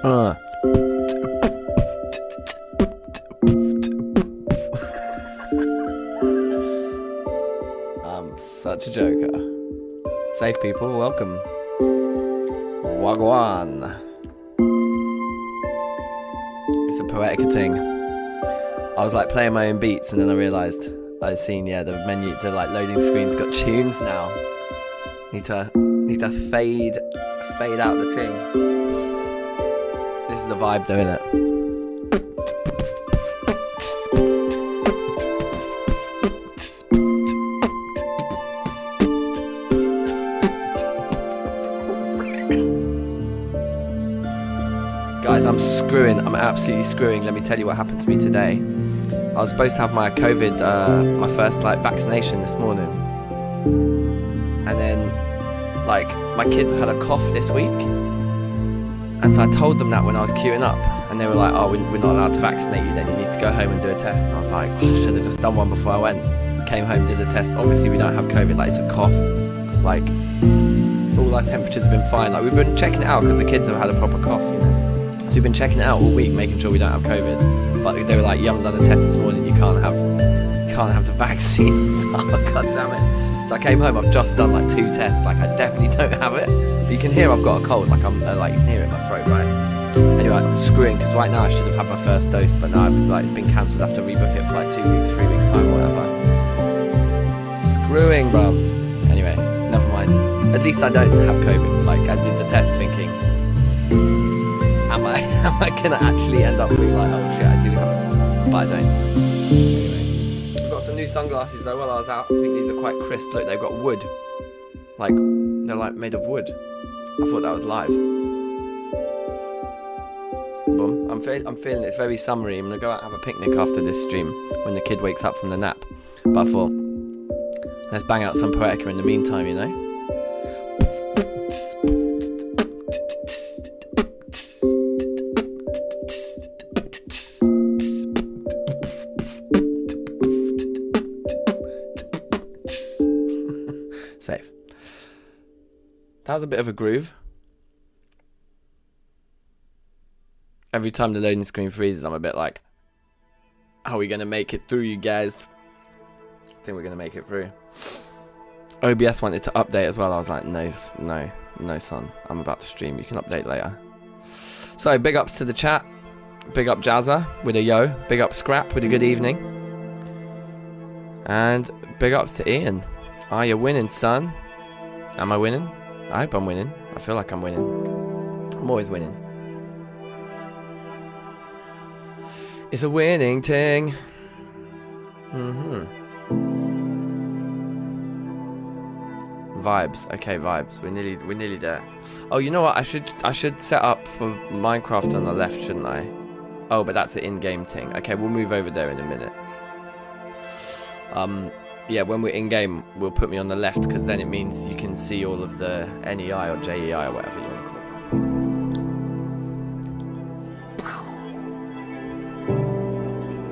I'm such a joker. Safe people, welcome. Wagwan. It's a Poetica thing. I was like playing my own beats and then I realised I've seen the menu, the like loading screen's got tunes now. Need to fade out the thing. This is the vibe though, innit? Guys, I'm absolutely screwing. Let me tell you what happened to me today. I was supposed to have my COVID, my first like vaccination this morning. And then, like, my kids have had a cough this week. And so I told them that when I was queuing up. And they were like, oh, we're not allowed to vaccinate you then. You need to go home and do a test. And I was like, oh, I should have just done one before I went. Came home, did a test. Obviously, we don't have COVID. Like, it's a cough. Like, all our temperatures have been fine. Like, we've been checking it out because the kids have had a proper cough, you know. So we've been checking it out all week, making sure we don't have COVID. But they were like, you haven't done a test this morning, you can't have the vaccine. Oh, God damn it. So I came home, I've just done like 2 tests, like I definitely don't have it. But you can hear I've got a cold, like I'm like you can hear it in my throat, right? Anyway, I'm screwing, because right now I should have had my first dose, but now it's been cancelled. I have to rebook it for like 2 weeks, 3 weeks time, whatever. Screwing, bruv. Anyway, never mind. At least I don't have COVID. Like, I did the test thinking, am I gonna actually end up being like, oh shit, I do have it, but I don't. Anyway, I've got some new sunglasses though while I was out. I think these are quite crisp. Look, they've got wood. Like, they're like made of wood. I thought that was live. Boom. I'm feeling it's very summery. I'm gonna go out and have a picnic after this stream when the kid wakes up from the nap. But I thought, let's bang out some Poetica in the meantime, you know? Safe. That was a bit of a groove. Every time the loading screen freezes, I'm a bit like, how are we going to make it through, you guys? I think we're going to make it through. OBS wanted to update as well. I was like, no, son. I'm about to stream. You can update later. So, big ups to the chat. Big up Jazza with a yo. Big up Scrap with a good evening. And big ups to Ian. Are you winning, son? Am I winning? I hope I'm winning. I feel like I'm winning. I'm always winning. It's a winning thing. Vibes. Okay, vibes. We're nearly there. Oh, you know what? I should set up for Minecraft on the left, shouldn't I? Oh, but that's an in-game thing. Okay, we'll move over there in a minute. Yeah, when we're in-game, we'll put me on the left, because then it means you can see all of the NEI or JEI or whatever you want to call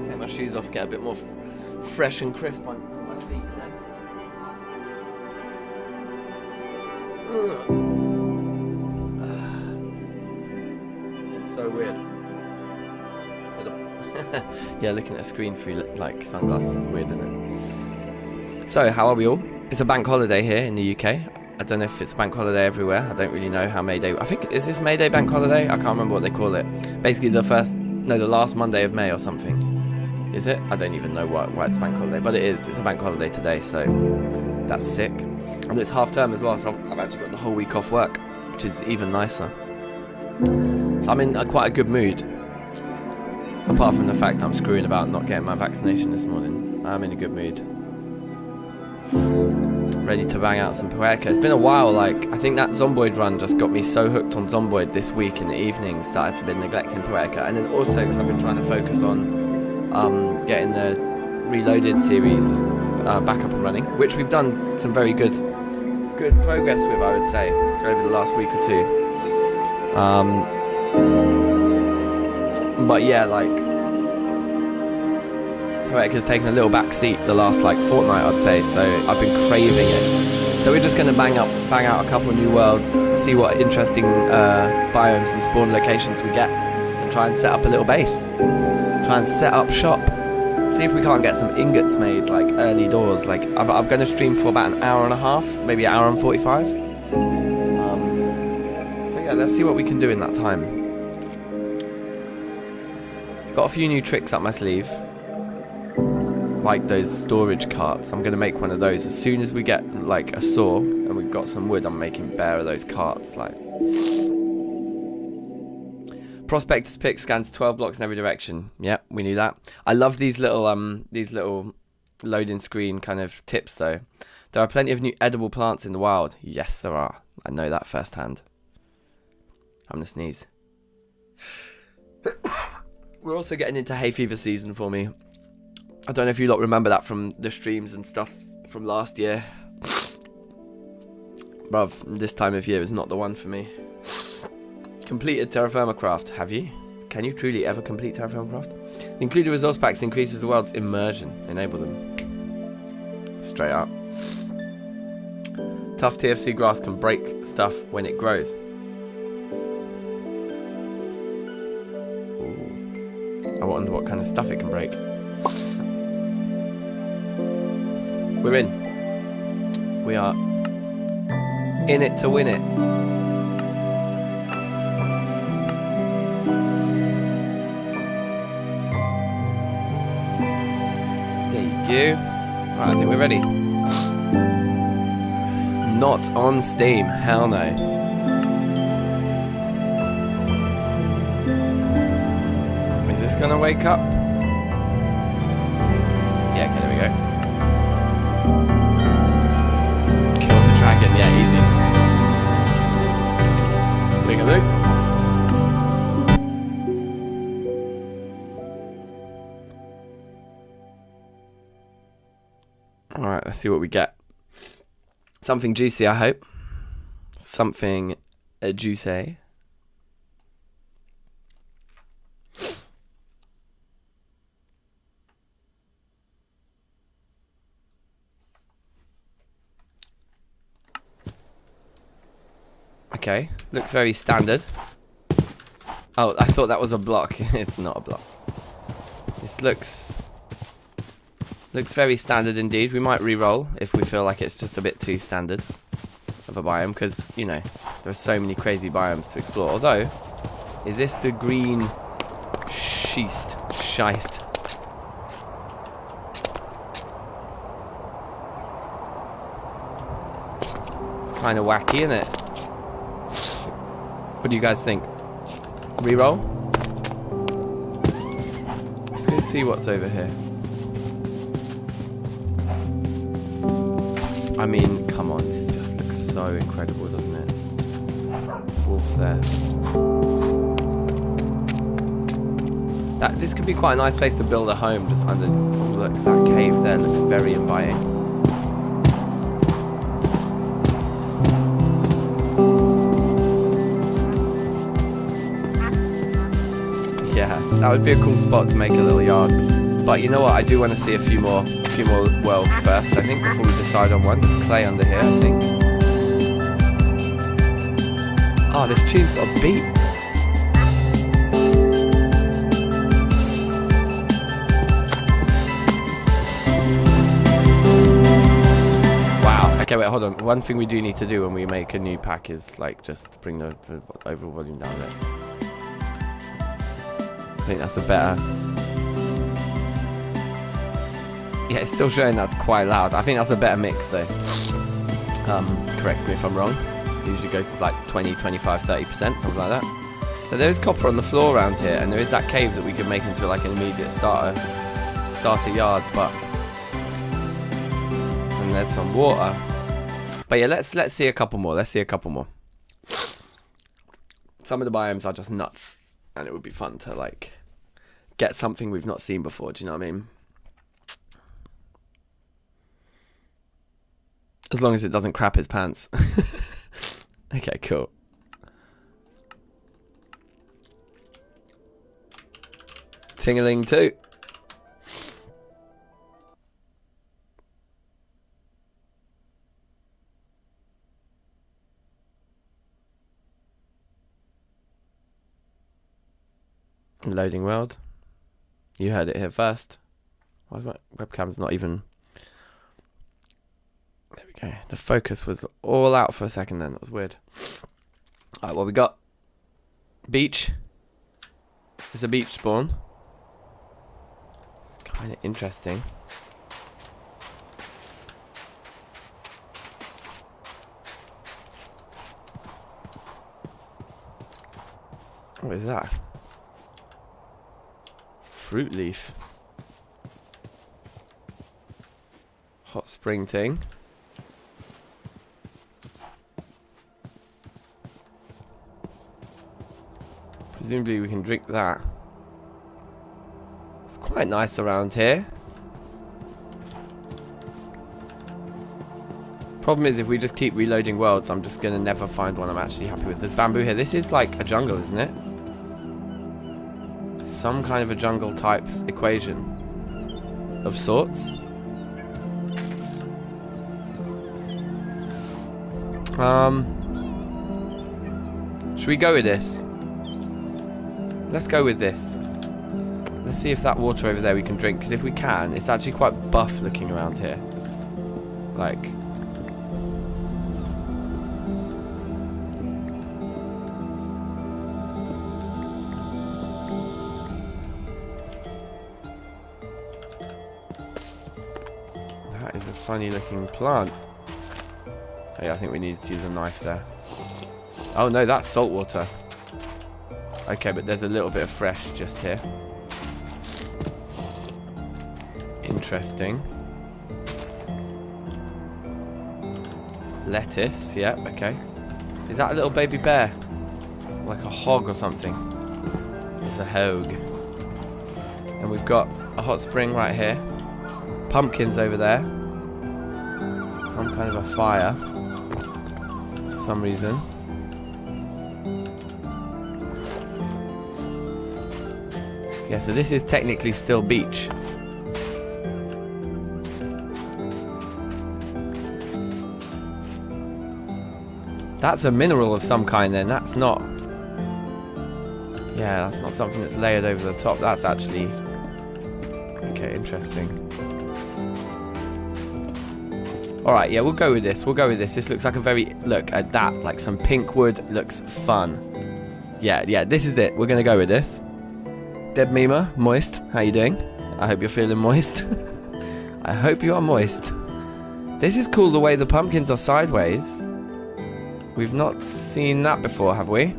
it. Take my shoes off, get a bit more fresh and crisp on my feet, you know? It's so weird. Yeah, looking at a screen through like sunglasses is weird, isn't it? So, how are we all? It's a bank holiday here in the UK. I don't know if it's a bank holiday everywhere. I don't really know how May Day... I think, is this May Day bank holiday? I can't remember what they call it. Basically the last Monday of May or something. Is it? I don't even know why it's a bank holiday, but it is. It's a bank holiday today, so that's sick. And it's half term as well, so I've actually got the whole week off work, which is even nicer. So I'm in quite a good mood. Apart from the fact I'm screwing about not getting my vaccination this morning. I'm in a good mood. Ready to bang out some Poetica. It's been a while, like, I think that Zomboid run just got me so hooked on Zomboid this week in the evenings that I've been neglecting Poetica. And then also because I've been trying to focus on getting the Reloaded series back up and running, which we've done some very good progress with, I would say, over the last week or two. But yeah, like, Poetica's taken a little back seat the last like fortnight, I'd say, so I've been craving it. So we're just going to bang out a couple of new worlds, see what interesting biomes and spawn locations we get, and try and set up a little base. Try and set up shop. See if we can't get some ingots made, like early doors. Like I'm going to stream for about an hour and a half, maybe an hour and 45. So yeah, let's see what we can do in that time. Got a few new tricks up my sleeve, like those storage carts. I'm going to make one of those as soon as we get like a saw and we've got some wood. I'm making bare of those carts. Like Prospectus pick scans 12 blocks in every direction. Yep, we knew that. I love these little loading screen kind of tips though. There are plenty of new edible plants in the wild. Yes, there are. I know that firsthand. I'm gonna sneeze. We're also getting into hay fever season for me. I don't know if you lot remember that from the streams and stuff from last year. Bruv, this time of year is not the one for me. Completed Terrafirmacraft. Have you? Can you truly ever complete Terrafirmacraft? Included resource packs increases the world's immersion. Enable them. Straight up. Tough TFC grass can break stuff when it grows. Ooh. I wonder what kind of stuff it can break. We're in. We are in it to win it. Right, I think we're ready. Not on Steam. Hell no. Is this gonna wake up? Yeah, okay, there we go. Kill the dragon, yeah, easy. Take a look. Alright, let's see what we get. Something juicy, I hope. Something juicy. Okay, looks very standard. Oh, I thought that was a block. It's not a block. This looks very standard indeed. We might re-roll if we feel like it's just a bit too standard of a biome, because, you know, there are so many crazy biomes to explore. Although, is this the green schist? Scheist. It's kind of wacky, isn't it? What do you guys think? Re-roll? Let's go see what's over here. I mean, come on, this just looks so incredible, doesn't it? Wolf there. This could be quite a nice place to build a home, just under... Oh, look, that cave there looks very inviting. Yeah, that would be a cool spot to make a little yard. But you know what? I do want to see a few more worlds first, I think, before we decide on one. There's clay under here, I think. Oh, this tune's got a beat. Wow. Okay, wait, hold on. One thing we do need to do when we make a new pack is, like, just bring the overall volume down there. I think that's a better... Yeah, it's still showing that's quite loud. I think that's a better mix though. Correct me if I'm wrong. Usually go for like 20, 25, 30%, something like that. So there's copper on the floor around here, and there is that cave that we could make into like an immediate starter yard, but... And there's some water. But yeah, let's see a couple more. Let's see a couple more. Some of the biomes are just nuts, and it would be fun to like get something we've not seen before, do you know what I mean? As long as it doesn't crap his pants. Okay, cool. Ting-a-ling too. Loading world. You heard it here first. Why is my webcam's not even... There we go. The focus was all out for a second then. That was weird. Alright, what we got? Beach. It's a beach spawn. It's kind of interesting. What is that? Fruit leaf. Hot spring thing. Presumably we can drink that. It's quite nice around here. Problem is, if we just keep reloading worlds, I'm just gonna never find one I'm actually happy with. There's bamboo here. This is like a jungle, isn't it? Some kind of a jungle type equation of sorts. Should we go with this? Let's go with this. Let's see if that water over there we can drink, because if we can, it's actually quite buff looking around here. Like... That is a funny looking plant. Oh yeah, I think we need to use a knife there. Oh no, that's salt water. Okay, but there's a little bit of fresh just here. Interesting. Lettuce, yeah, okay. Is that a little baby bear? Like a hog or something? It's a hog. And we've got a hot spring right here. Pumpkins over there. Some kind of a fire. For some reason. Yeah, so this is technically still beach. That's a mineral of some kind then. That's not... Yeah, that's not something that's layered over the top. That's actually... Okay, interesting. Alright, yeah, we'll go with this. We'll go with this. This looks like a very... Look at that. Like some pink wood. Looks fun. Yeah, this is it. We're going to go with this. Deb Mima, moist. How you doing? I hope you're feeling moist. I hope you are moist. This is cool the way the pumpkins are sideways. We've not seen that before, have we?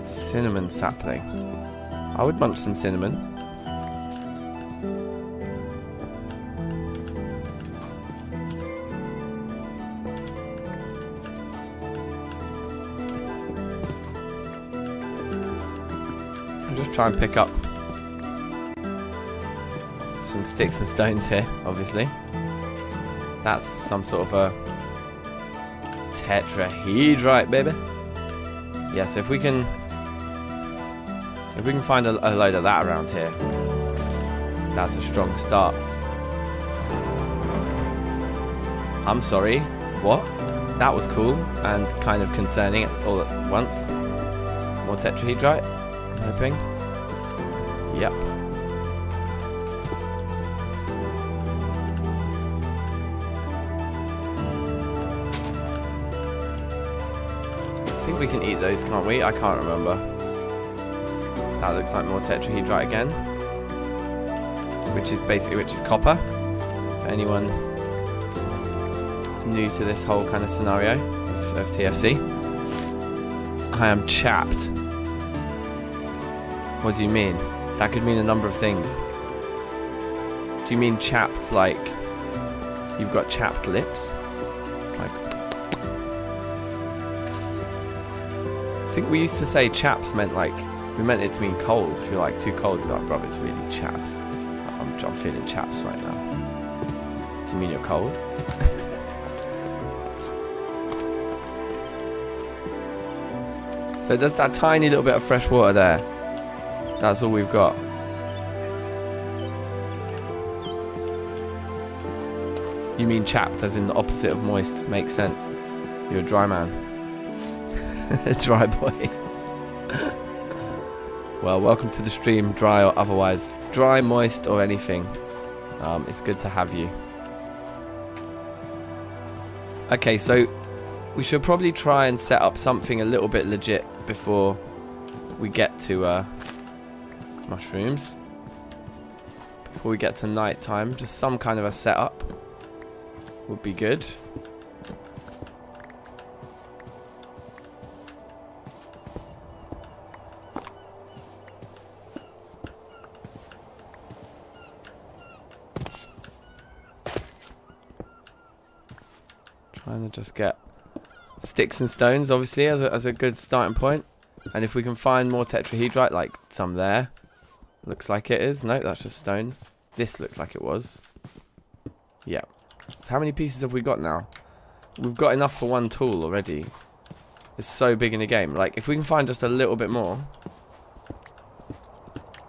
Cinnamon sapling. I would munch some cinnamon. I'll just try and pick up some sticks and stones here, obviously. That's some sort of a tetrahedrite, baby. Yeah, so if we can find a load of that around here, that's a strong start. I'm sorry, what? That was cool and kind of concerning all at once. More tetrahedrite, I'm hoping. Yep. I think we can eat those, can't we? I can't remember. That looks like more tetrahedrite again, which is copper. For anyone new to this whole kind of scenario of TFC, I am chapped. What do you mean? That could mean a number of things. Do you mean chapped like you've got chapped lips? Like, I think we used to say chaps meant like, we meant it to mean cold. If you're like too cold, you're like, bro, it's really chaps. I'm feeling chaps right now. Do you mean you're cold? So there's that tiny little bit of fresh water there. That's all we've got. You mean chapped as in the opposite of moist. Makes sense. You're a dry man. Dry boy. Well, welcome to the stream, dry or otherwise. Dry, moist, or anything. It's good to have you. Okay, so we should probably try and set up something a little bit legit before we get to mushrooms. Before we get to night time, just some kind of a setup would be good. Trying to just get sticks and stones, obviously, as a good starting point. And if we can find more tetrahedrite, like some there. Looks like it is. No, that's just stone. This looks like it was. Yeah. So how many pieces have we got now? We've got enough for one tool already. It's so big in the game. Like, if we can find just a little bit more,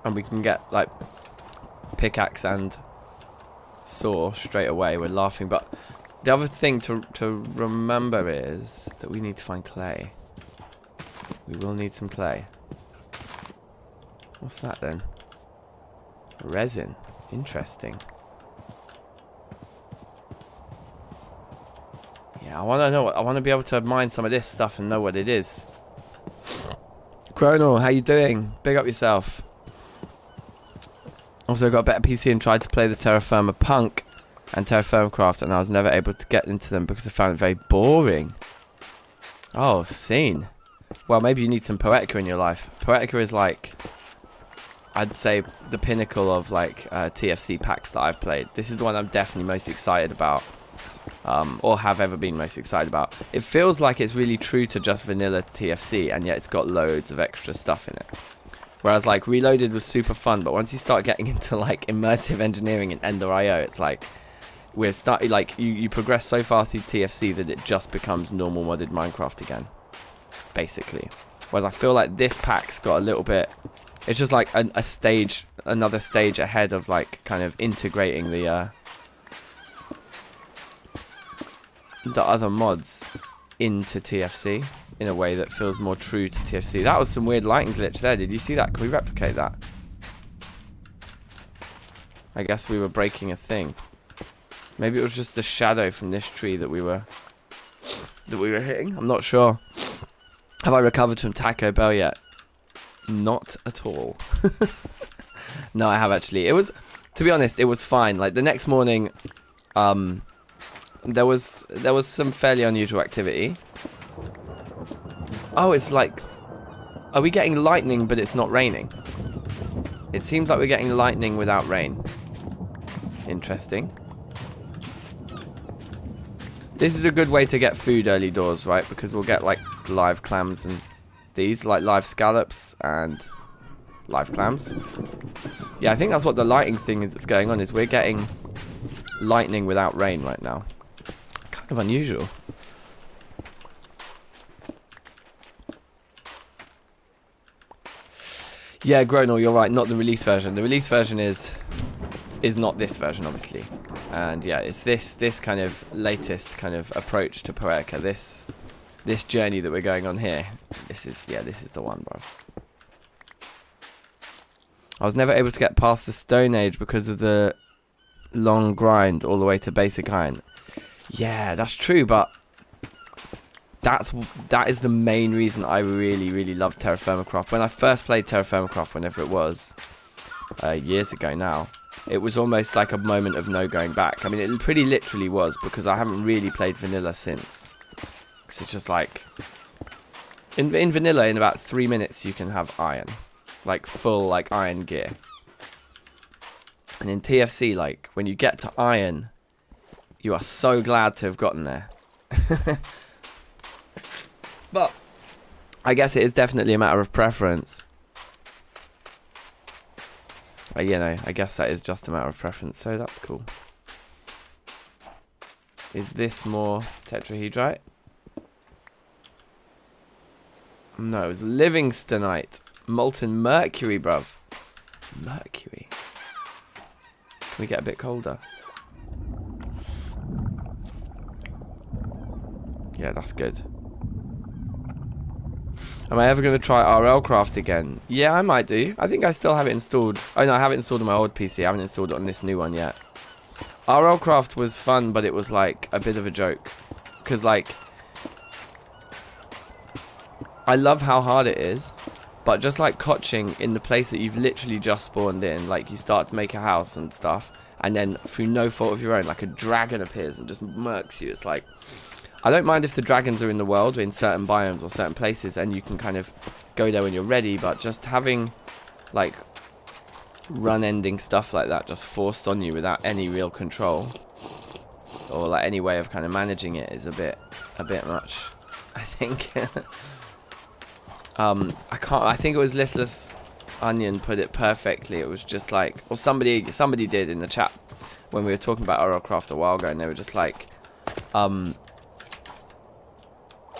and we can get, like, pickaxe and saw straight away, we're laughing. But the other thing to remember is that we need to find clay. We will need some clay. What's that then? Resin. Interesting. Yeah, I want to know. I want to be able to mine some of this stuff and know what it is. Chronal, how you doing? Big up yourself. Also got a better PC and tried to play the Terrafirmacraft and Terrafirmacraft, and I was never able to get into them because I found it very boring. Oh, scene. Well, maybe you need some Poetica in your life. Poetica is like, I'd say, the pinnacle of like TFC packs that I've played. This is the one I'm definitely most excited about, or have ever been most excited about. It feels like it's really true to just vanilla TFC, and yet it's got loads of extra stuff in it. Whereas like Reloaded was super fun, but once you start getting into like immersive engineering and Ender.io, it's like we're starting like you progress so far through TFC that it just becomes normal modded Minecraft again, basically. Whereas I feel like this pack's got a little bit. It's just like a stage, another stage ahead of like kind of integrating the other mods into TFC in a way that feels more true to TFC. That was some weird lighting glitch there. Did you see that? Can we replicate that? I guess we were breaking a thing. Maybe it was just the shadow from this tree that we were hitting. I'm not sure. Have I recovered from Taco Bell yet? Not at all. No, I have actually. It was, to be honest, it was fine. Like the next morning, there was some fairly unusual activity. Oh, it's like, are we getting lightning but it's not raining? It seems like we're getting lightning without rain. Interesting. This is a good way to get food early doors, right? Because we'll get like live clams and these, like live scallops and live clams. Yeah, I think that's what the lighting thing is that's going on, is we're getting lightning without rain right now. Kind of unusual. Yeah, Gronal, you're right, not the release version. The release version is not this version, obviously. And yeah, it's this kind of latest kind of approach to Poetica, this journey that we're going on here. This is the one, bro. I was never able to get past the Stone Age because of the long grind all the way to basic iron. Yeah, that's true, but that is the main reason I really loved Terrafirmacraft. When I first played Terrafirmacraft, whenever it was, years ago now, it was almost like a moment of no going back. I mean, it pretty literally was, because I haven't really played vanilla since. Because it's just like, in vanilla, in about 3 minutes, you can have iron. Like, full, like, iron gear. And in TFC, like, when you get to iron, you are so glad to have gotten there. But I guess it is definitely a matter of preference. You know, I guess that is just a matter of preference, so that's cool. Is this more tetrahedrite? No, it was Livingstonite. Molten mercury, bruv. Mercury. Can we get a bit colder? Yeah, that's good. Am I ever going to try RLCraft again? Yeah, I might do. I think I still have it installed. Oh no, I have it installed on my old PC. I haven't installed it on this new one yet. RLCraft was fun, but it was like a bit of a joke. Because like, I love how hard it is. But just like cotching in the place that you've literally just spawned in, like you start to make a house and stuff, and then through no fault of your own, like a dragon appears and just murks you. It's like, I don't mind if the dragons are in the world, in certain biomes or certain places, and you can kind of go there when you're ready, but just having like run-ending stuff like that just forced on you without any real control or like any way of kind of managing it is a bit much, I think. I think it was Listless Onion put it perfectly. It was just like, or somebody did in the chat when we were talking about RLCraft a while ago, and they were just like,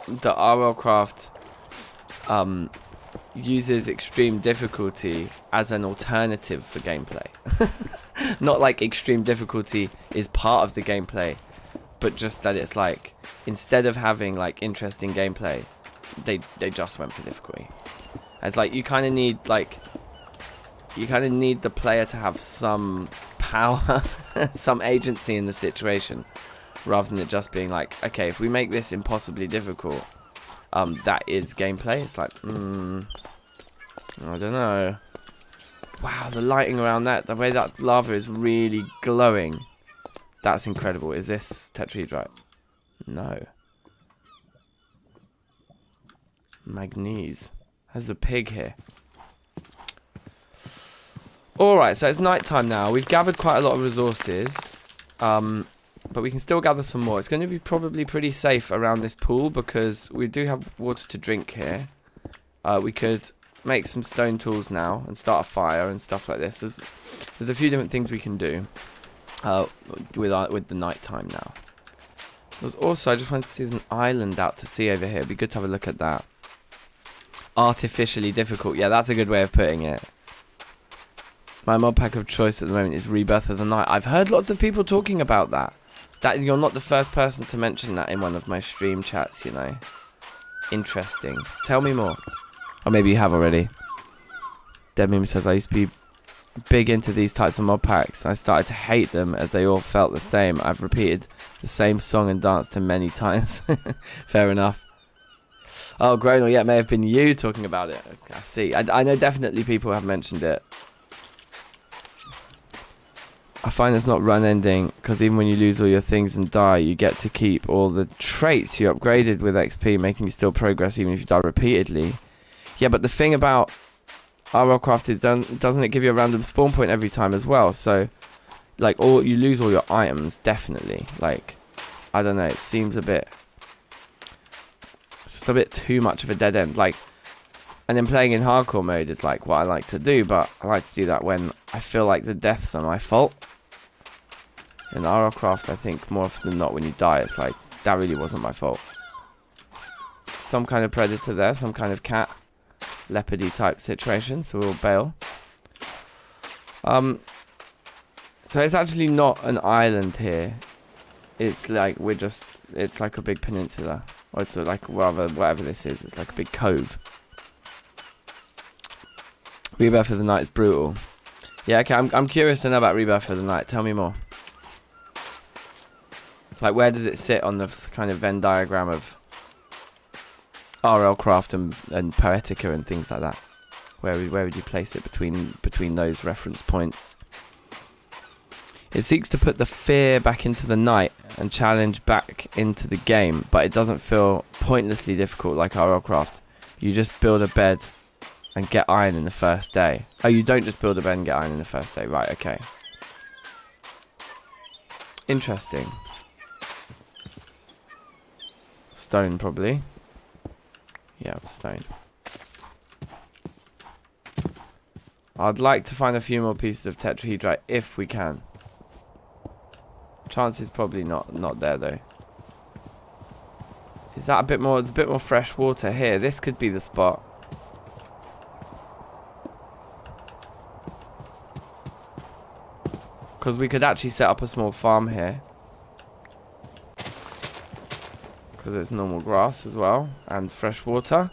the RLCraft uses extreme difficulty as an alternative for gameplay. Not like extreme difficulty is part of the gameplay, but just that it's like, instead of having like interesting gameplay, they just went for difficulty. It's like you kind of need the player to have some power, some agency in the situation, rather than it just being like, okay, if we make this impossibly difficult, that is gameplay. It's like, I don't know. Wow, the lighting around that, the way that lava is really glowing, that's incredible. Is this tetrahedrite? No. Magnese. There's a pig here. Alright, so it's night time now. We've gathered quite a lot of resources. But we can still gather some more. It's going to be probably pretty safe around this pool because we do have water to drink here. We could make some stone tools now and start a fire and stuff like this. There's a few different things we can do with the night time now. There's also, I just wanted to see there's an island out to sea over here. It'd be good to have a look at that. Artificially difficult. Yeah, that's a good way of putting it. My mod pack of choice at the moment is Rebirth of the Night. I've heard lots of people talking about that. You're not the first person to mention that in one of my stream chats, you know. Interesting. Tell me more. Or maybe you have already. Debmeme says, I used to be big into these types of mod packs. I started to hate them as they all felt the same. I've repeated the same song and danced to many times. Fair enough. Oh, Gronal, yeah, it may have been you talking about it. Okay, I see. I know definitely people have mentioned it. I find it's not run ending because even when you lose all your things and die, you get to keep all the traits you upgraded with XP, making you still progress even if you die repeatedly. Yeah, but the thing about RLCraft is, doesn't it give you a random spawn point every time as well? So, like, you lose all your items, definitely. Like, I don't know, it seems a bit... It's just a bit too much of a dead end. Like, and then playing in hardcore mode is like what I like to do, but I like to do that when I feel like the deaths are my fault. In RLCraft, I think more often than not when you die, it's like, that really wasn't my fault. Some kind of predator there, some kind of cat, leopardy type situation, so we'll bail. So it's actually not an island here. It's like, it's like a big peninsula. Or it's like, whatever this is, it's like a big cove. Rebirth of the Night is brutal. Yeah, okay, I'm curious to know about Rebirth of the Night. Tell me more. Like, where does it sit on the kind of Venn diagram of RLCraft and Poetica and things like that? Where would you place it between those reference points? It seeks to put the fear back into the night and challenge back into the game, but it doesn't feel pointlessly difficult like RLCraft. You just build a bed and get iron in the first day. Oh, you don't just build a bed and get iron in the first day. Right, okay. Interesting. Stone, probably. Yeah, stone. I'd like to find a few more pieces of tetrahedrite if we can. Chances probably not there though. Is that a bit more? It's a bit more fresh water here. This could be the spot. Because we could actually set up a small farm here. Because it's normal grass as well and fresh water.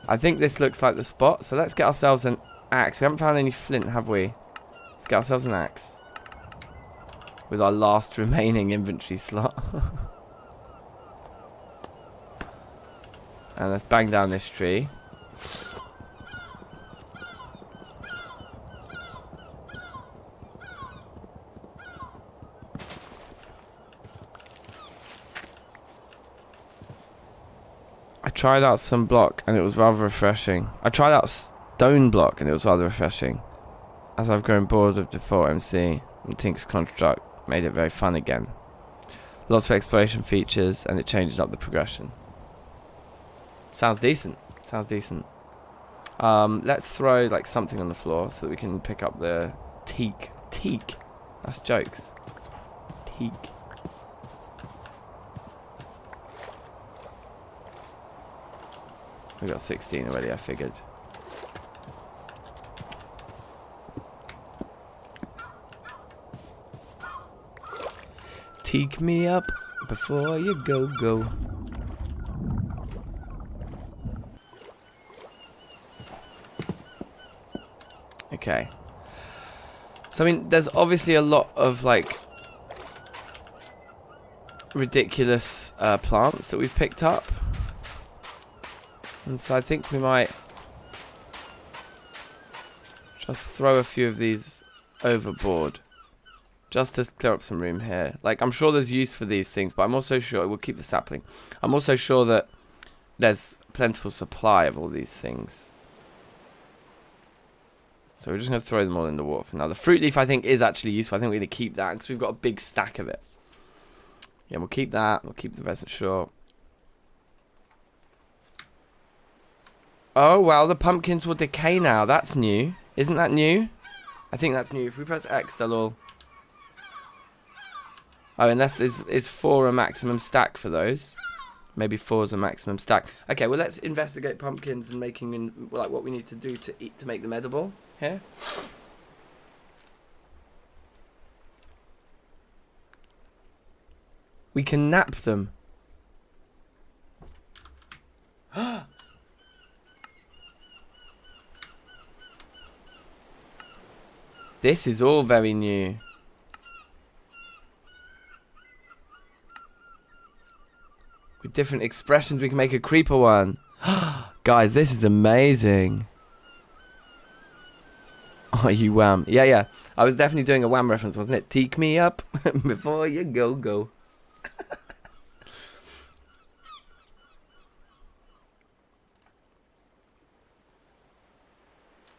I think this looks like the spot. So let's get ourselves an axe. We haven't found any flint, have we? Let's get ourselves an axe. With our last remaining inventory slot. And let's bang down this tree. I tried out some block and it was rather refreshing. I tried out stone block and it was rather refreshing. As I've grown bored of default MC and Tink's construct made it very fun again. Lots of exploration features and it changes up the progression. Sounds decent. Sounds decent. Let's throw like something on the floor so that we can pick up the teak. Teak. That's jokes. Teak. We got 16 already, I figured. Teak me up before you go. Okay. So, I mean, there's obviously a lot of, like, ridiculous plants that we've picked up. And so I think we might just throw a few of these overboard. Just to clear up some room here. Like, I'm sure there's use for these things, but I'm also sure... We'll keep the sapling. I'm also sure that there's plentiful supply of all these things. So we're just going to throw them all in the water for now. The fruit leaf, I think, is actually useful. I think we're going to keep that because we've got a big stack of it. Yeah, we'll keep that. We'll keep the resin short. Oh, well, the pumpkins will decay now. That's new. Isn't that new? I think that's new. If we press X, they'll all... Oh, unless is 4 a maximum stack for those? Maybe 4 is a maximum stack. Okay, well, let's investigate pumpkins and making like what we need to do to eat to make them edible here. We can nap them. This is all very new. With different expressions, we can make a creeper one. Guys, this is amazing. Oh, you wham. Yeah, yeah. I was definitely doing a wham reference, wasn't it? Teak me up before you go.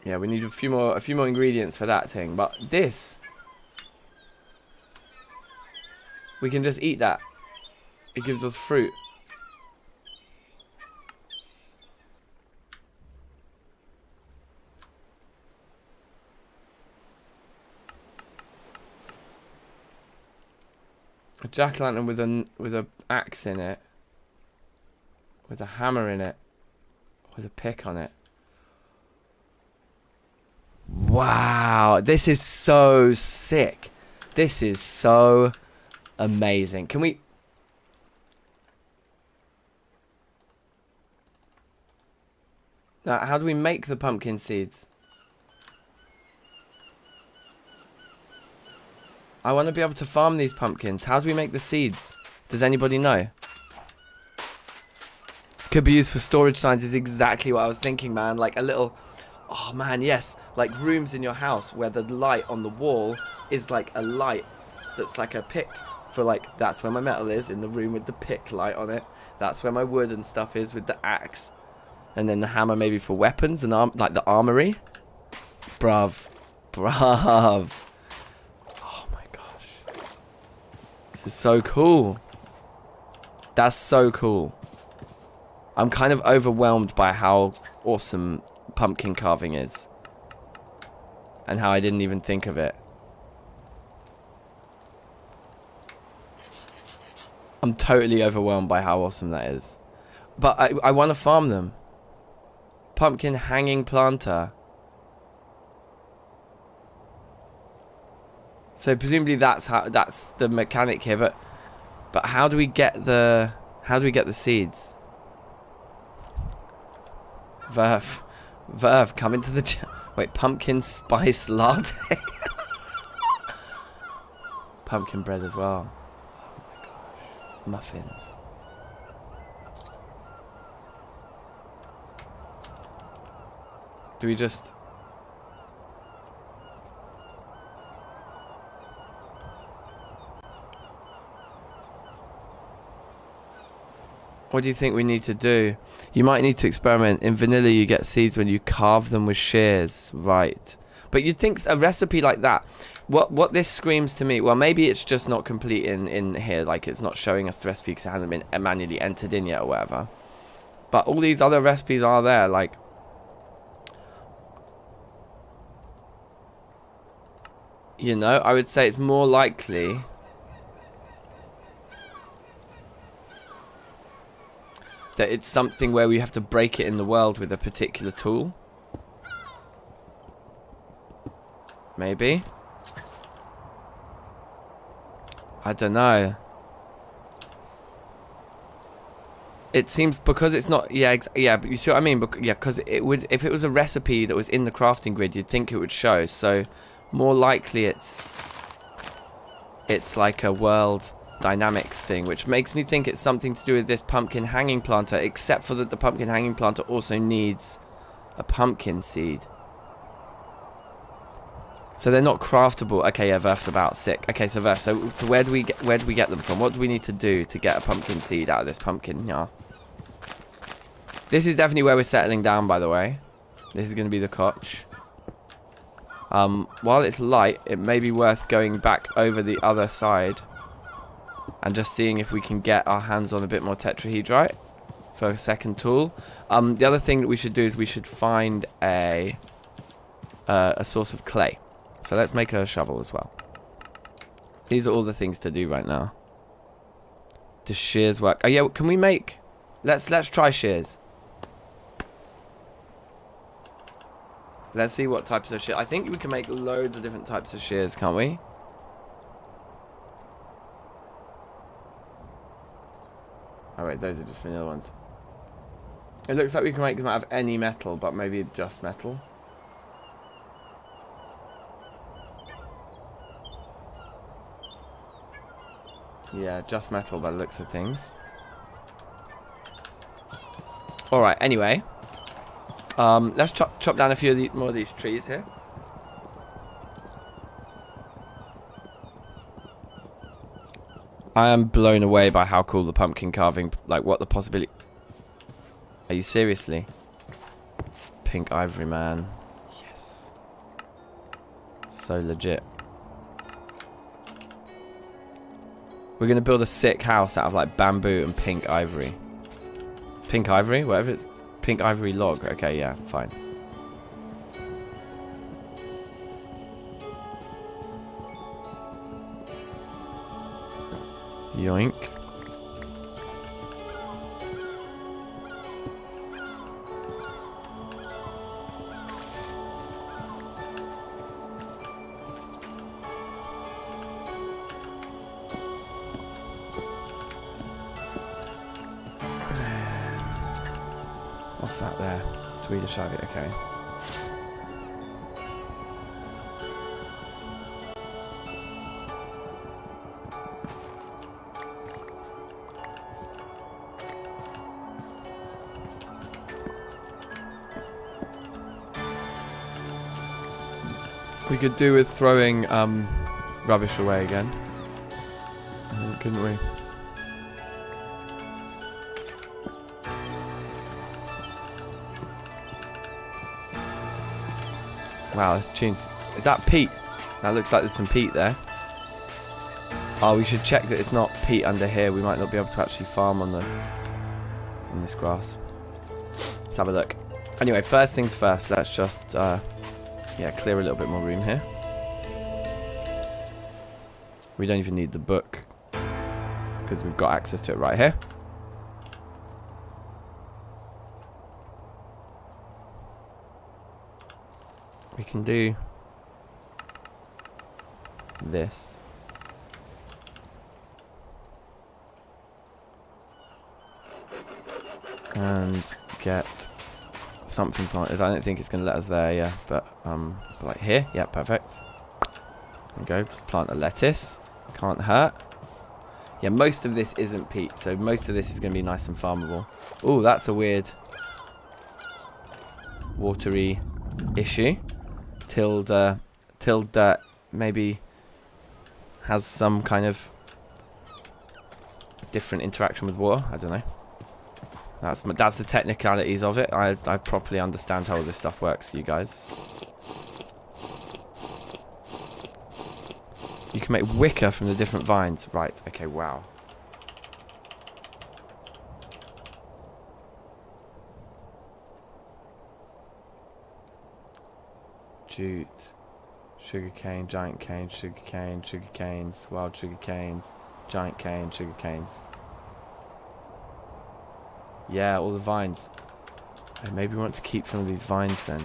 Yeah, we need a few more ingredients for that thing. But this, we can just eat that. It gives us fruit. A jack-o'-lantern with a axe in it, with a hammer in it, with a pick on it. Wow, this is so sick. This is so amazing. Can we... Now, how do we make the pumpkin seeds? I want to be able to farm these pumpkins. How do we make the seeds? Does anybody know? Could be used for storage signs is exactly what I was thinking, man. Like a little... Oh, man, yes. Like rooms in your house where the light on the wall is like a light that's like a pick for like... That's where my metal is, in the room with the pick light on it. That's where my wood and stuff is with the axe. And then the hammer maybe for weapons and like the armory. Bruv. This is so cool. That's so cool. I'm kind of overwhelmed by how awesome pumpkin carving is. And how I didn't even think of it. I'm totally overwhelmed by how awesome that is. But I want to farm them. Pumpkin hanging planter. So presumably that's the mechanic here, but how do we get the seeds? Verph, come into the wait, pumpkin spice latte. Pumpkin bread as well. Oh my gosh. Muffins. Do we just... What do you think we need to do? You might need to experiment. In vanilla, you get seeds when you carve them with shears. Right. But you'd think a recipe like that... What this screams to me... Well, maybe it's just not complete in here. Like, it's not showing us the recipe because it hasn't been manually entered in yet or whatever. But all these other recipes are there. Like... You know, I would say it's more likely... that it's something where we have to break it in the world with a particular tool. Maybe. I don't know. It seems because it's not... Yeah, yeah, but you see what I mean? Yeah, because it would... If it was a recipe that was in the crafting grid, you'd think it would show. So, more likely it's like a world... dynamics thing, which makes me think it's something to do with this pumpkin hanging planter, except for that the pumpkin hanging planter also needs a pumpkin seed. So they're not craftable. Okay, yeah, Verph's about sick. Okay, so Verph, so where do we get them from? What do we need to do to get a pumpkin seed out of this pumpkin? Yeah. This is definitely where we're settling down, by the way. This is going to be the cotch. While it's light, it may be worth going back over the other side and just seeing if we can get our hands on a bit more tetrahedrite for a second tool. The other thing that we should do is we should find a source of clay. So let's make a shovel as well. These are all the things to do right now. Does shears work? Oh yeah, can we make... Let's try shears. Let's see what types of shears... I think we can make loads of different types of shears, can't we? Oh wait, those are just vanilla ones. It looks like we can make them out of any metal, but maybe just metal. Yeah, just metal by the looks of things. Alright, anyway. Let's chop down a few of more of these trees here. I am blown away by how cool the pumpkin carving, like what the possibility... Are you seriously? Pink ivory, man. Yes. So legit. We're going to build a sick house out of like bamboo and pink ivory. Pink ivory? Whatever it's... Pink ivory log. Okay, yeah, fine. Yoink. What's that there? Swedish ivy, okay. We could do with throwing rubbish away again, couldn't we? Wow, this tune's... Is that peat? That looks like there's some peat there. Oh, we should check that it's not peat under here. We might not be able to actually farm on this grass. Let's have a look. Anyway, first things first. Let's just yeah, clear a little bit more room here. We don't even need the book because we've got access to it right here. We can do this. And get something planted. I don't think it's going to let us there, yeah. But like here, yeah, perfect. There we go. Just plant a lettuce. Can't hurt. Yeah, most of this isn't peat, so most of this is going to be nice and farmable. Oh, that's a weird watery issue. Tilled dirt maybe has some kind of different interaction with water. I don't know. That's the technicalities of it. I properly understand how all this stuff works, you guys. You can make wicker from the different vines. Right, okay, wow. Jute, sugarcane, giant cane, sugarcane, sugar canes, wild sugar canes, giant cane, sugar canes. Yeah, all the vines. Oh, maybe we want to keep some of these vines then.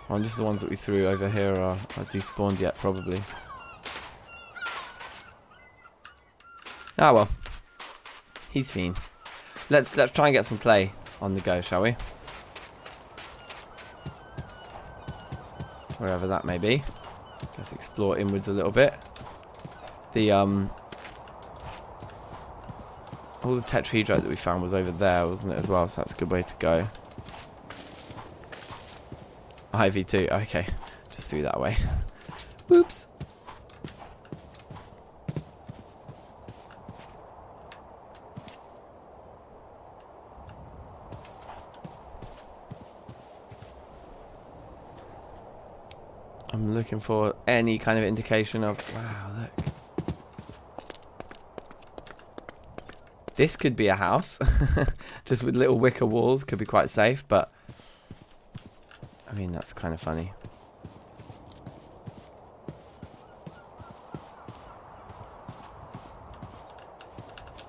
I wonder if the ones that we threw over here are despawned yet, probably. Ah well. He's fine. Let's try and get some clay on the go, shall we? Wherever that may be. Let's explore inwards a little bit. The all the tetrahedrite that we found was over there, wasn't it, as well? So that's a good way to go. Ivy too. Okay, just threw that away. Whoops. I'm looking for any kind of indication of... Wow, look. This could be a house. Just with little wicker walls. Could be quite safe, but... I mean, that's kind of funny.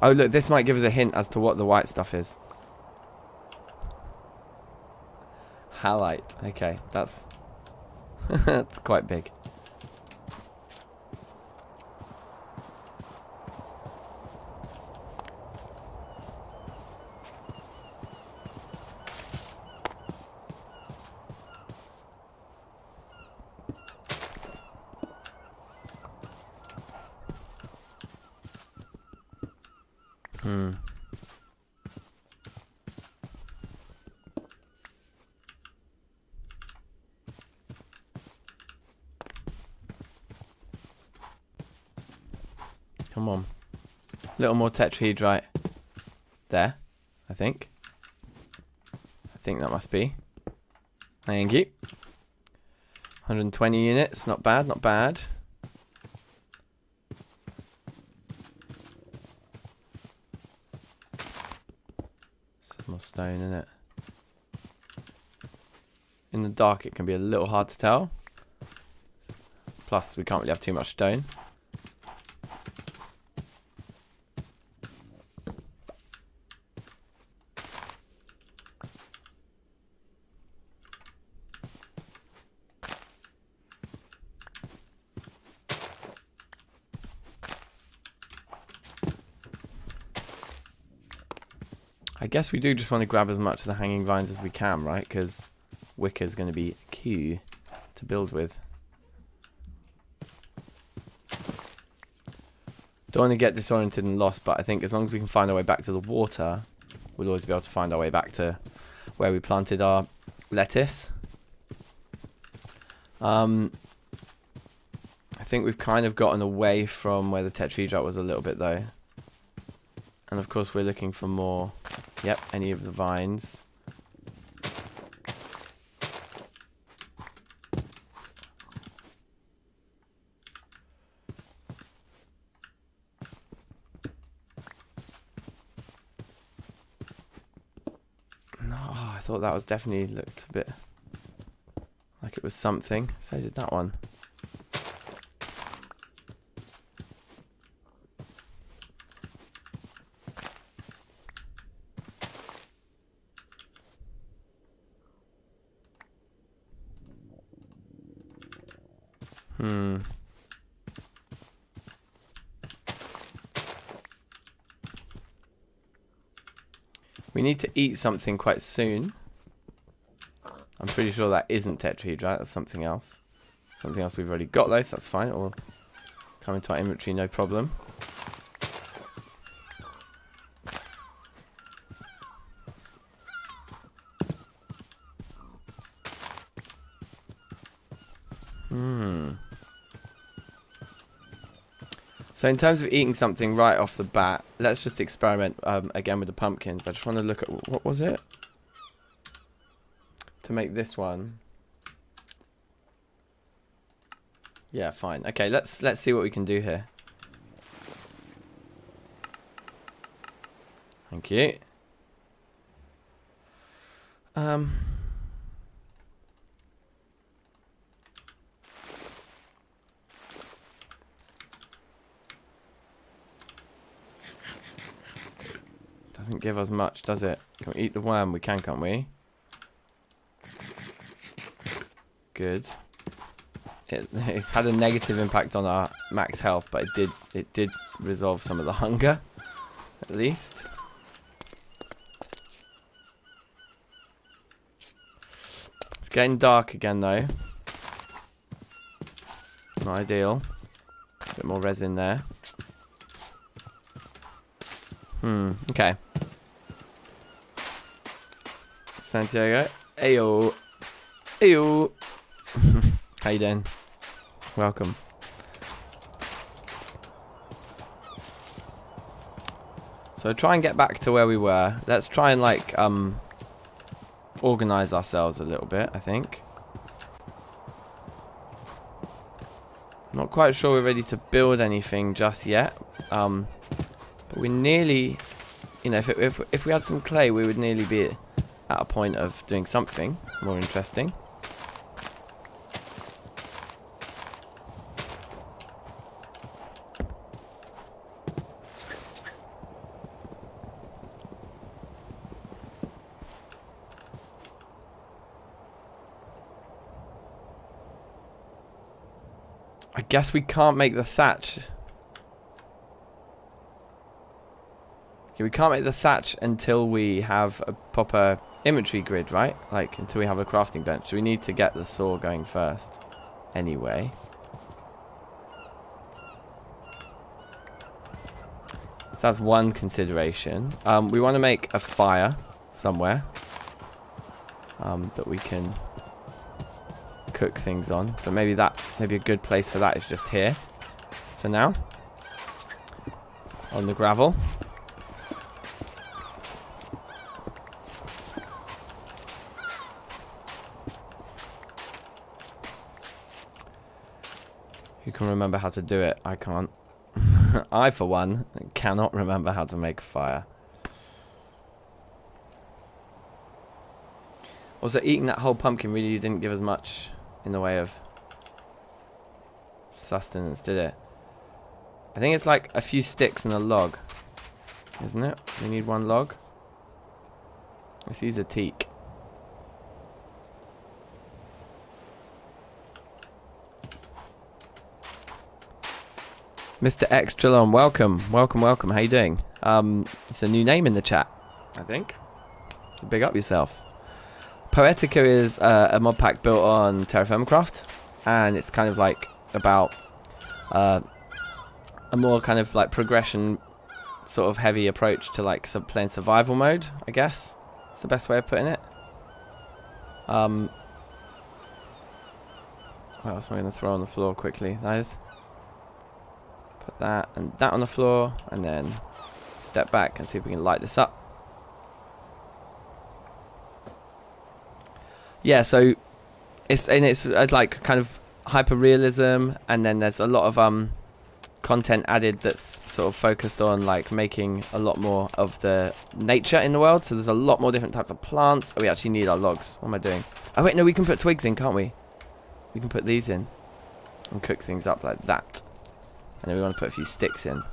Oh, look, this might give us a hint as to what the white stuff is. Halite. Okay, that's... that's quite big. Come on. A little more tetrahedrite. There, I think. I think that must be. Thank you. 120 units. Not bad, not bad. There's more stone in it. In the dark it can be a little hard to tell. Plus we can't really have too much stone. I guess we do just want to grab as much of the hanging vines as we can, right? Because wicker is going to be key to build with. Don't want to get disoriented and lost, but I think as long as we can find our way back to the water, we'll always be able to find our way back to where we planted our lettuce. I think we've kind of gotten away from where the tetrahedrite was a little bit, though. And of course we're looking for more... Yep, any of the vines. No, I thought that was definitely looked a bit like it was something. So did that one. We need to eat something quite soon. I'm pretty sure that isn't tetrahedrite. That's something else. Something else we've already got though, so that's fine. It will come into our inventory, no problem. So in terms of eating something right off the bat, let's just experiment again with the pumpkins. I just want to look at, what was it? To make this one. Yeah, fine. Okay, let's see what we can do here. Thank you. Doesn't give us much, does it? Can we eat the worm? We can, can't we? Good. It had a negative impact on our max health, but it did resolve some of the hunger, at least. It's getting dark again, though. Not ideal. A bit more resin there. Okay. Santiago. Ayo. Ayo. How you doing? Welcome. So try and get back to where we were. Let's try and like organize ourselves a little bit, I think. Not quite sure we're ready to build anything just yet. But we're nearly, you know, if we had some clay, we would nearly be at a point of doing something more interesting. I guess we can't make the thatch. Yeah, we can't make the thatch until we have a proper inventory grid, right? Like, until we have a crafting bench. So we need to get the saw going first. Anyway. So that's one consideration. We want to make a fire somewhere. That we can cook things on. But maybe a good place for that is just here. For now. On the gravel. You can remember how to do it. I can't. I, for one, cannot remember how to make a fire. Also, eating that whole pumpkin really didn't give us much in the way of sustenance, did it? I think it's like a few sticks and a log, isn't it? We need one log. Let's use a teak. Mr. X Trillon, welcome. How you doing? It's a new name in the chat, I think. So big up yourself. Poetica is a mod pack built on Terrafirmacraft, and it's kind of like about a more kind of like progression, sort of heavy approach to like playing survival mode, I guess. It's the best way of putting it. What else am I going to throw on the floor quickly? Put that and that on the floor, and then step back and see if we can light this up. Yeah, so it's like kind of hyper realism, and then there's a lot of content added that's sort of focused on like making a lot more of the nature in the world. So there's a lot more different types of plants. Oh, we actually need our logs. What am I doing? Oh wait, no, we can put twigs in, can't we? We can put these in and cook things up like that. And then we want to put a few sticks in.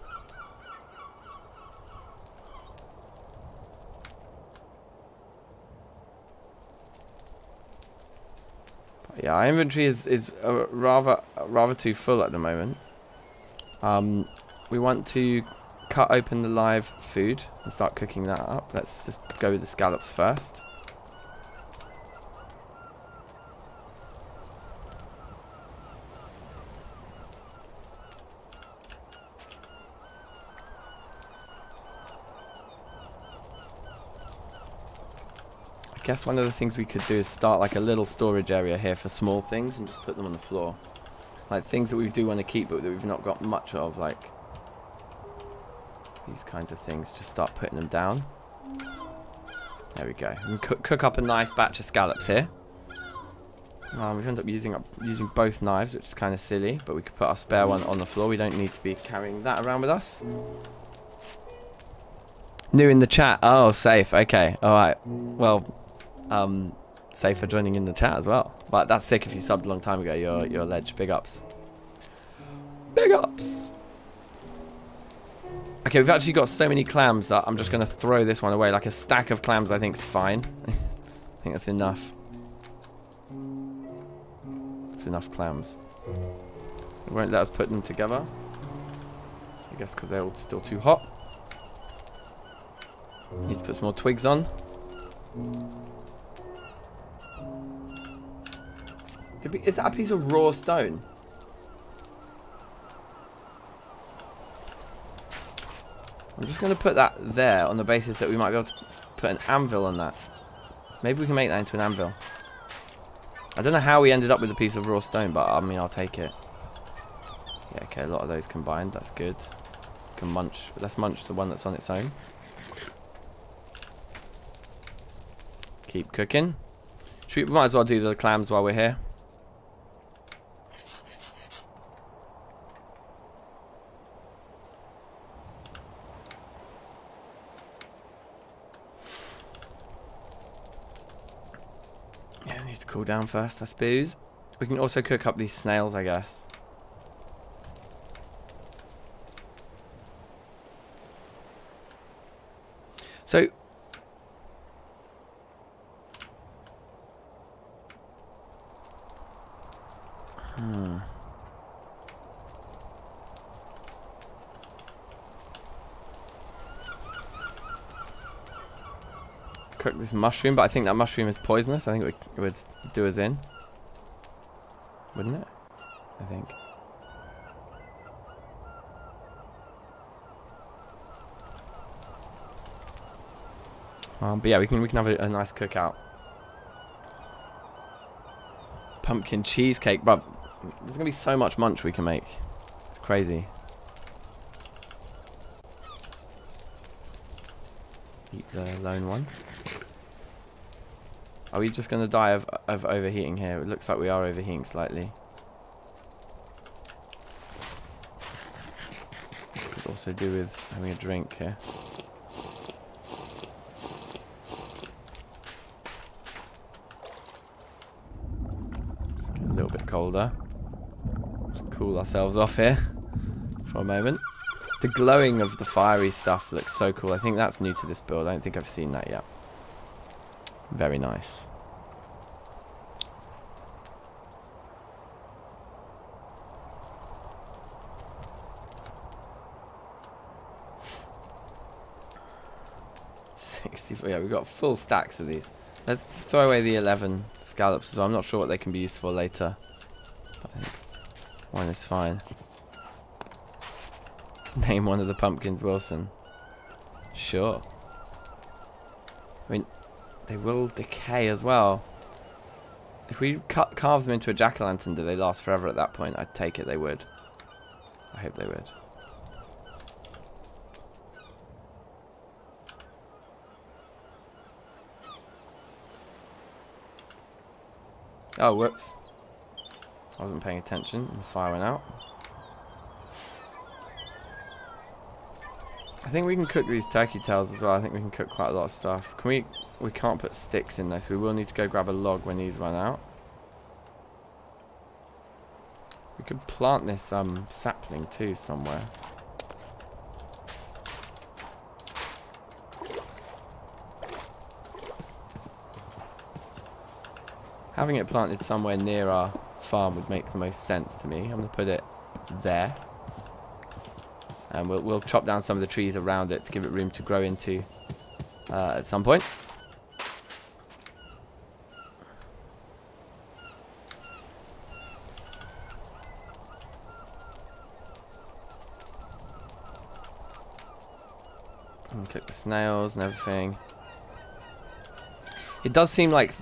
Yeah, our inventory is rather too full at the moment. We want to cut open the live food and start cooking that up. Let's just go with the scallops first. I guess one of the things we could do is start like a little storage area here for small things and just put them on the floor. Like things that we do want to keep but that we've not got much of, like these kinds of things. Just start putting them down. There we go. We can cook up a nice batch of scallops here. We've ended up using both knives, which is kind of silly, but we could put our spare one on the floor. We don't need to be carrying that around with us. New in the chat. Oh, safe. Okay. All right. Well, safe for joining in the chat as well. But that's sick if you subbed a long time ago. You're a ledge. Big ups. Big ups. Okay, we've actually got so many clams that I'm just going to throw this one away. Like a stack of clams I think is fine. I think that's enough. It's enough clams. It won't let us put them together. I guess because they're all still too hot. Need to put some more twigs on. Is that a piece of raw stone? I'm just going to put that there on the basis that we might be able to put an anvil on that. Maybe we can make that into an anvil. I don't know how we ended up with a piece of raw stone, but I mean, I'll take it. Yeah, okay, a lot of those combined. That's good. Can munch. Let's munch the one that's on its own. Keep cooking. We might as well do the clams while we're here. Yeah, I need to cool down first, I suppose. We can also cook up these snails, I guess. So, cook this mushroom, but I think that mushroom is poisonous. I think it would do us in. Wouldn't it? I think. But yeah, we can have a nice cookout. Pumpkin cheesecake, bro. There's gonna be so much munch we can make. It's crazy. Eat the lone one. Are we just gonna die of overheating here? It looks like we are overheating slightly. Could also do with having a drink here. Just get a little bit colder. Just cool ourselves off here for a moment. The glowing of the fiery stuff looks so cool. I think that's new to this build. I don't think I've seen that yet. Very nice. Yeah, we've got full stacks of these. Let's throw away the 11 scallops as well. I'm not sure what they can be used for later. But I think one is fine. Name one of the pumpkins Wilson. Sure. I mean, they will decay as well. If we carve them into a jack-o'-lantern, do they last forever at that point? I'd take it they would. I hope they would. Oh, whoops. I wasn't paying attention and the fire went out. I think we can cook these turkey tails as well. I think we can cook quite a lot of stuff. Can we can't put sticks in there, so we will need to go grab a log when these run out. We could plant this sapling too somewhere. Having it planted somewhere near our farm would make the most sense to me. I'm going to put it there. And we'll chop down some of the trees around it to give it room to grow into at some point. And cook the snails and everything. It does seem like...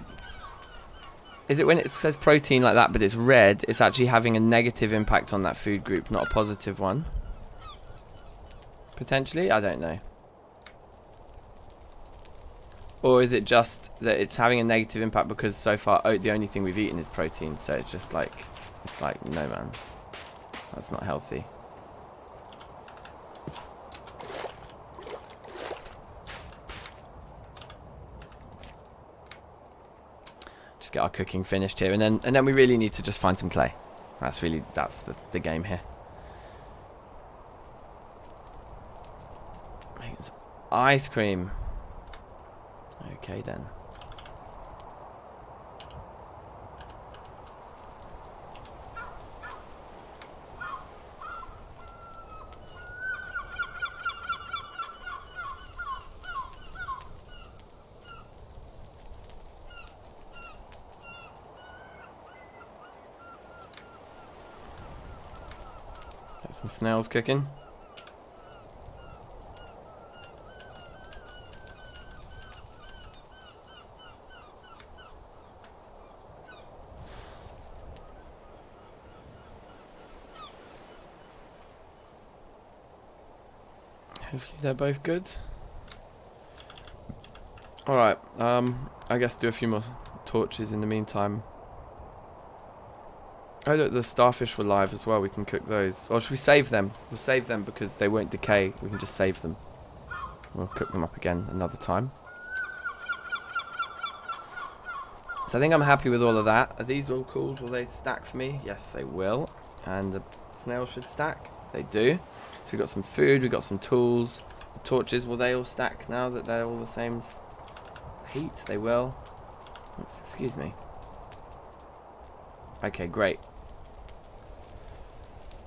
Is it when it says protein like that but it's red, it's actually having a negative impact on that food group, not a positive one? Potentially? I don't know. Or is it just that it's having a negative impact because so far the only thing we've eaten is protein, so it's just like... It's like, no man. That's not healthy. Just get our cooking finished here, and then we really need to just find some clay. That's the game here. Ice cream. Okay then. Get some snails cooking. Hopefully they're both good. Alright, I guess do a few more torches in the meantime. Oh look, the starfish were live as well, we can cook those. Or should we save them? We'll save them because they won't decay, we can just save them. We'll cook them up again another time. So I think I'm happy with all of that. Are these all cooled? Will they stack for me? Yes, they will. And the snails should stack. They do. So we've got some food, we've got some tools. The torches, will they all stack now that they're all the same heat? They will. Oops, excuse me. Okay, great.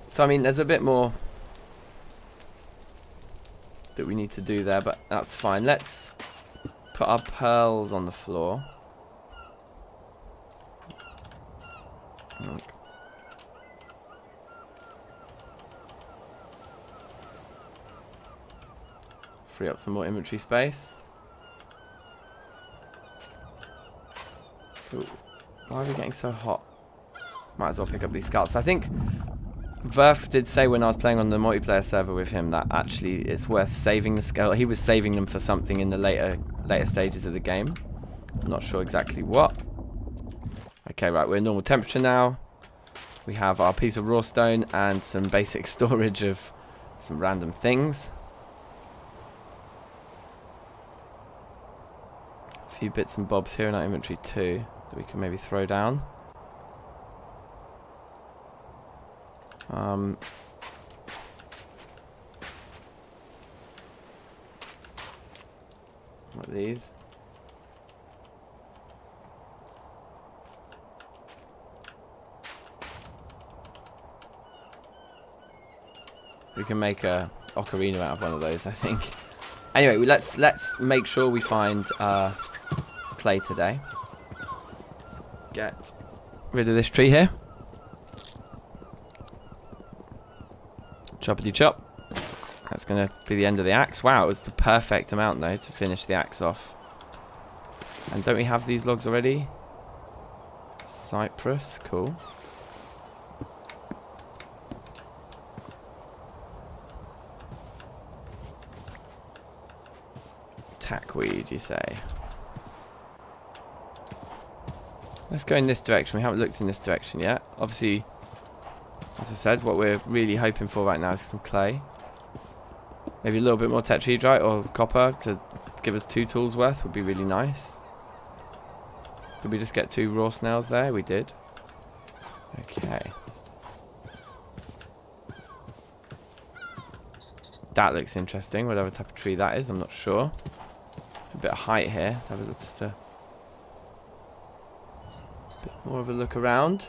So, I mean, there's a bit more that we need to do there, but that's fine. Let's put our pearls on the floor. Free up some more inventory space. So, why are we getting so hot? Might as well pick up these scalps. I think Verph did say when I was playing on the multiplayer server with him that actually it's worth saving the scalp. He was saving them for something in the later stages of the game. I'm not sure exactly what. Okay, right, we're normal temperature now. We have our piece of raw stone and some basic storage of some random things. A few bits and bobs here in our inventory too that we can maybe throw down. What are these? We can make a ocarina out of one of those, I think. Anyway, let's make sure we find clay today. Let's get rid of this tree here. Choppity chop. That's going to be the end of the axe. Wow, it was the perfect amount though to finish the axe off. And don't we have these logs already? Cypress, cool. Tackweed, you say? Let's go in this direction. We haven't looked in this direction yet. Obviously, as I said, what we're really hoping for right now is some clay. Maybe a little bit more tetrahedrite or copper to give us 2 tools worth would be really nice. Did we just get 2 raw snails there? We did. Okay. That looks interesting, whatever type of tree that is, I'm not sure. A bit of height here. That was just a Bit more of a look around.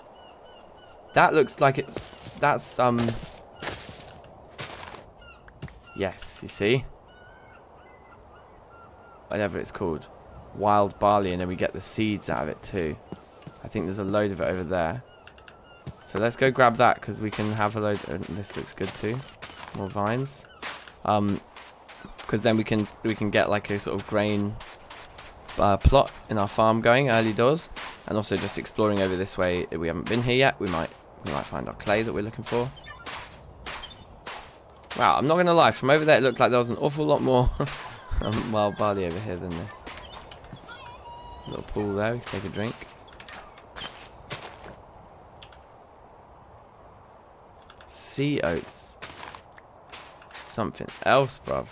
That looks like that's yes, you see? Whatever it's called. Wild barley, and then we get the seeds out of it too. I think there's a load of it over there. So let's go grab that, because we can have a load. This looks good too. More vines. Because then we can get like a sort of grain plot in our farm going early doors, and also just exploring over this way. If we haven't been here yet, we might find our clay that we're looking for. Wow, I'm not gonna lie. From over there, it looked like there was an awful lot more wild barley over here than this. Little pool there. We can take a drink. Sea oats. Something else, bruv.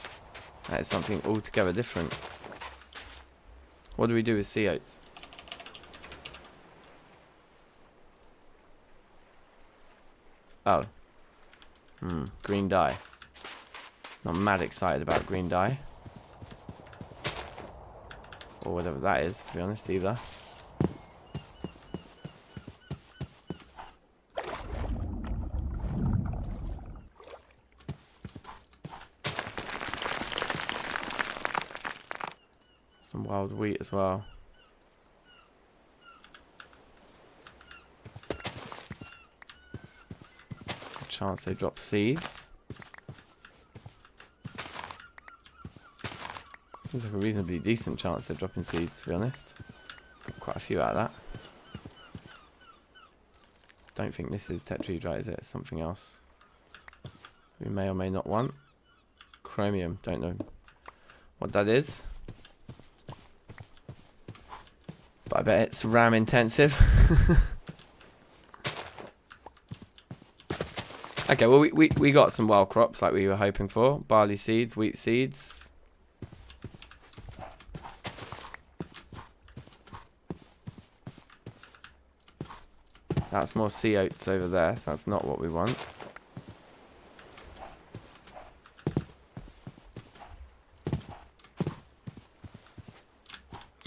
That is something altogether different. What do we do with sea oats? Oh. Green dye. Not mad excited about green dye. Or whatever that is, to be honest, either. Some wild wheat as well. Chance they drop seeds. Seems like a reasonably decent chance they're dropping seeds, to be honest. Got quite a few out of that. Don't think this is tetrahedrite, is it? It's something else. We may or may not want. Chromium, don't know what that is. But I bet it's RAM intensive. Okay, well we got some wild crops like we were hoping for. Barley seeds, wheat seeds. That's more sea oats over there, so that's not what we want.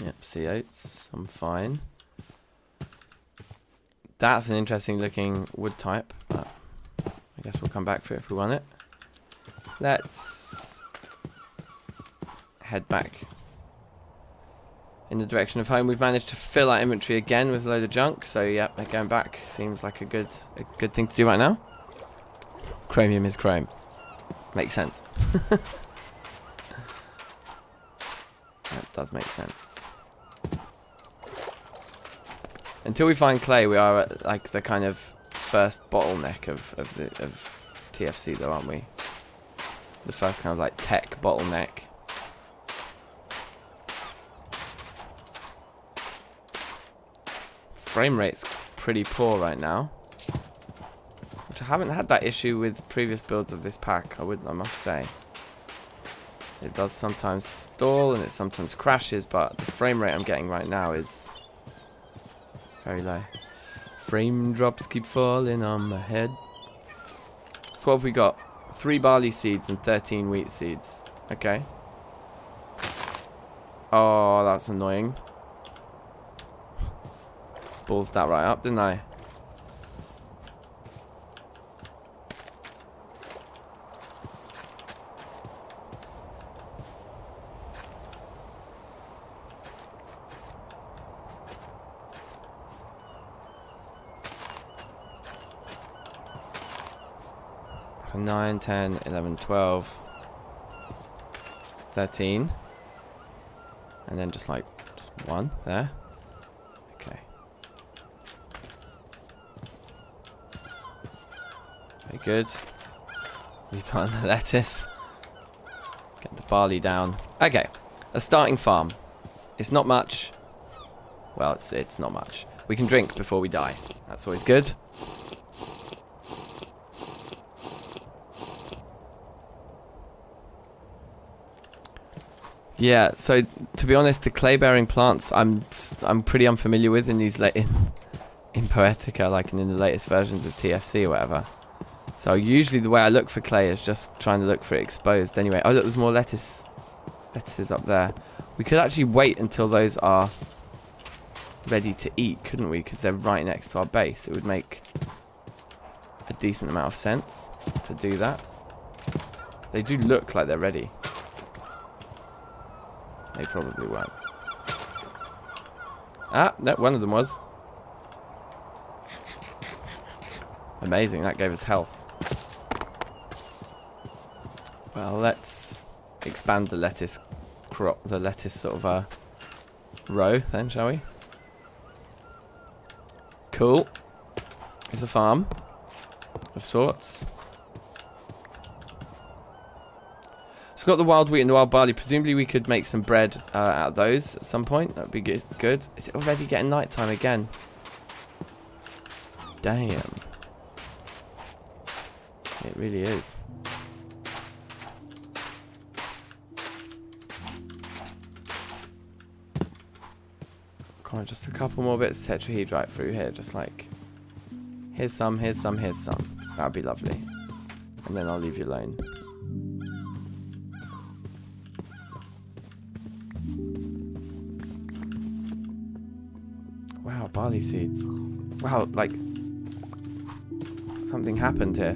Yep, sea oats. I'm fine. That's an interesting looking wood type, but I guess we'll come back for it if we want it. Let's head back in the direction of home. We've managed to fill our inventory again with a load of junk, so yeah, going back seems like a good thing to do right now. Chromium is chrome. Makes sense. That does make sense. Until we find clay, we are at like the kind of first bottleneck of TFC though, aren't we? The first kind of like tech bottleneck. Frame rate's pretty poor right now, which I haven't had that issue with previous builds of this pack, I must say. It does sometimes stall and it sometimes crashes, but the frame rate I'm getting right now is very low. Frame drops keep falling on my head. So what have we got? 3 barley seeds and 13 wheat seeds. Okay. Oh, that's annoying. Balls that right up, didn't I? So 9, 10, 11, 12, 13. And then just 1 there. Okay. Very good. Replant the lettuce. Get the barley down. Okay. A starting farm. It's not much. Well, it's not much. We can drink before we die. That's always good. Yeah, so to be honest, the clay-bearing plants I'm pretty unfamiliar with in these in Poetica, like in the latest versions of TFC or whatever. So usually the way I look for clay is just trying to look for it exposed. Anyway, oh look, there's more lettuces up there. We could actually wait until those are ready to eat, couldn't we? Because they're right next to our base. It would make a decent amount of sense to do that. They do look like they're ready. They probably weren't. Ah, no, one of them was. Amazing, that gave us health. Well, let's expand the lettuce crop, the lettuce sort of row then, shall we? Cool. It's a farm of sorts. So we've got the wild wheat and the wild barley. Presumably we could make some bread out of those at some point. That would be good. Is it already getting nighttime again? Damn. It really is. Come on, just a couple more bits of tetrahedrite through here. Just like, here's some, here's some, here's some. That would be lovely. And then I'll leave you alone. Wow, barley seeds. Wow, like, something happened here.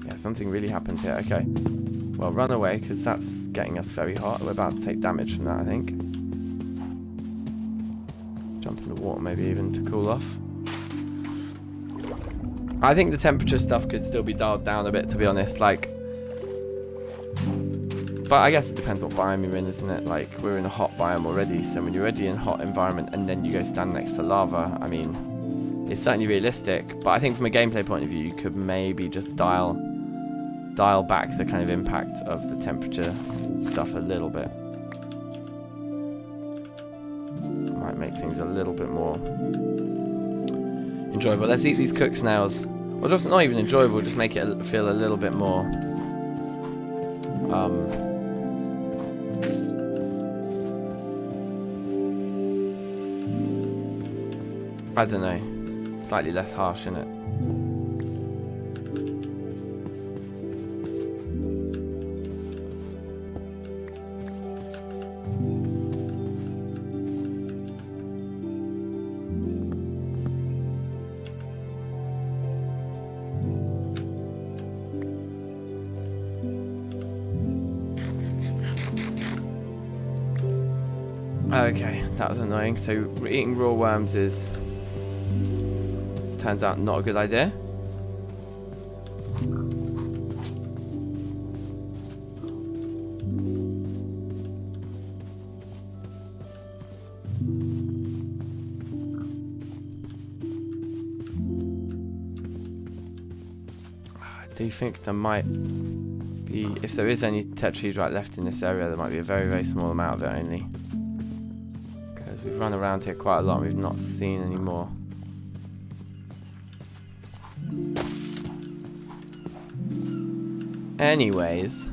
Yeah, something really happened here. Okay. Well, run away, because that's getting us very hot. We're about to take damage from that, I think. Jump in the water, maybe even to cool off. I think the temperature stuff could still be dialed down a bit, to be honest. Like, but I guess it depends what biome you're in, isn't it? Like, we're in a hot biome already, so when you're already in a hot environment and then you go stand next to lava, I mean, it's certainly realistic. But I think from a gameplay point of view, you could maybe just dial back the kind of impact of the temperature stuff a little bit. Might make things a little bit more enjoyable. Let's eat these cooked snails. Or just not even enjoyable, just make it feel a little bit more I don't know, slightly less harsh, innit? Okay, that was annoying. So eating raw worms is, turns out, not a good idea. I do think there might be, if there is any tetrahedrite left in this area, there might be a very, very small amount of it only. Because we've run around here quite a lot and we've not seen any more. Anyways, if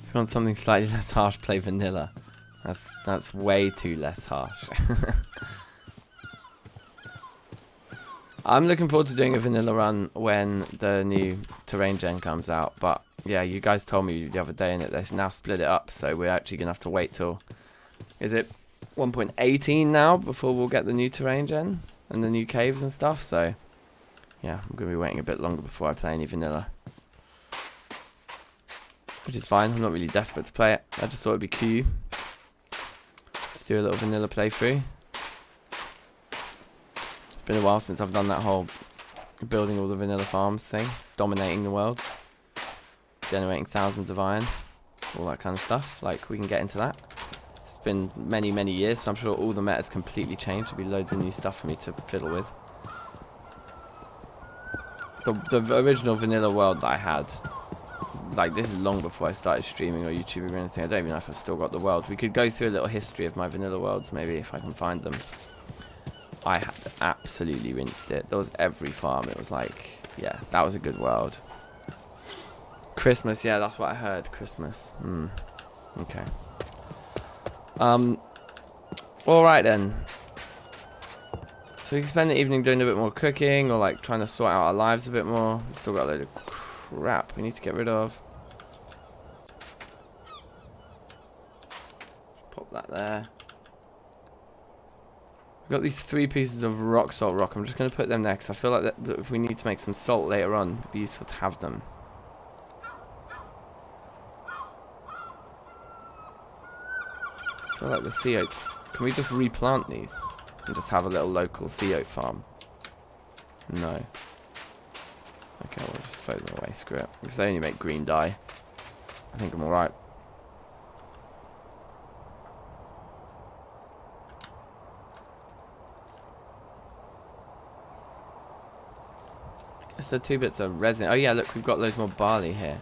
you want something slightly less harsh, play vanilla. That's way too less harsh. I'm looking forward to doing a vanilla run when the new terrain gen comes out, but yeah, you guys told me the other day that they've now split it up, so we're actually gonna have to wait till, is it 1.18 now before we'll get the new terrain gen and the new caves and stuff? So yeah, I'm gonna be waiting a bit longer before I play any vanilla, which is fine. I'm not really desperate to play it. I just thought it'd be cool to do a little vanilla playthrough. It's been a while since I've done that whole building all the vanilla farms thing, dominating the world, generating thousands of iron, all that kind of stuff. Like, we can get into that. It's been many, many years, so I'm sure all the meta's completely changed. There'll be loads of new stuff for me to fiddle with. The original vanilla world that I had, like, this is long before I started streaming or YouTubing or anything. I don't even know if I've still got the world. We could go through a little history of my vanilla worlds, maybe, if I can find them. I had absolutely rinsed it. There was every farm. It was like, yeah, that was a good world. Christmas, yeah, that's what I heard. Christmas. Okay. Alright then. So we can spend the evening doing a bit more cooking, or like trying to sort out our lives a bit more. We've still got a load of crap we need to get rid of. Pop that there. We've got these 3 pieces of rock salt rock. I'm just going to put them there because I feel like that if we need to make some salt later on, it'd be useful to have them. I feel like the sea oats. Can we just replant these and just have a little local sea oat farm? No. Okay, we'll just throw them away. Screw it. If they only make green dye, I think I'm alright. I guess the 2 bits of resin. Oh yeah, look, we've got loads more barley here.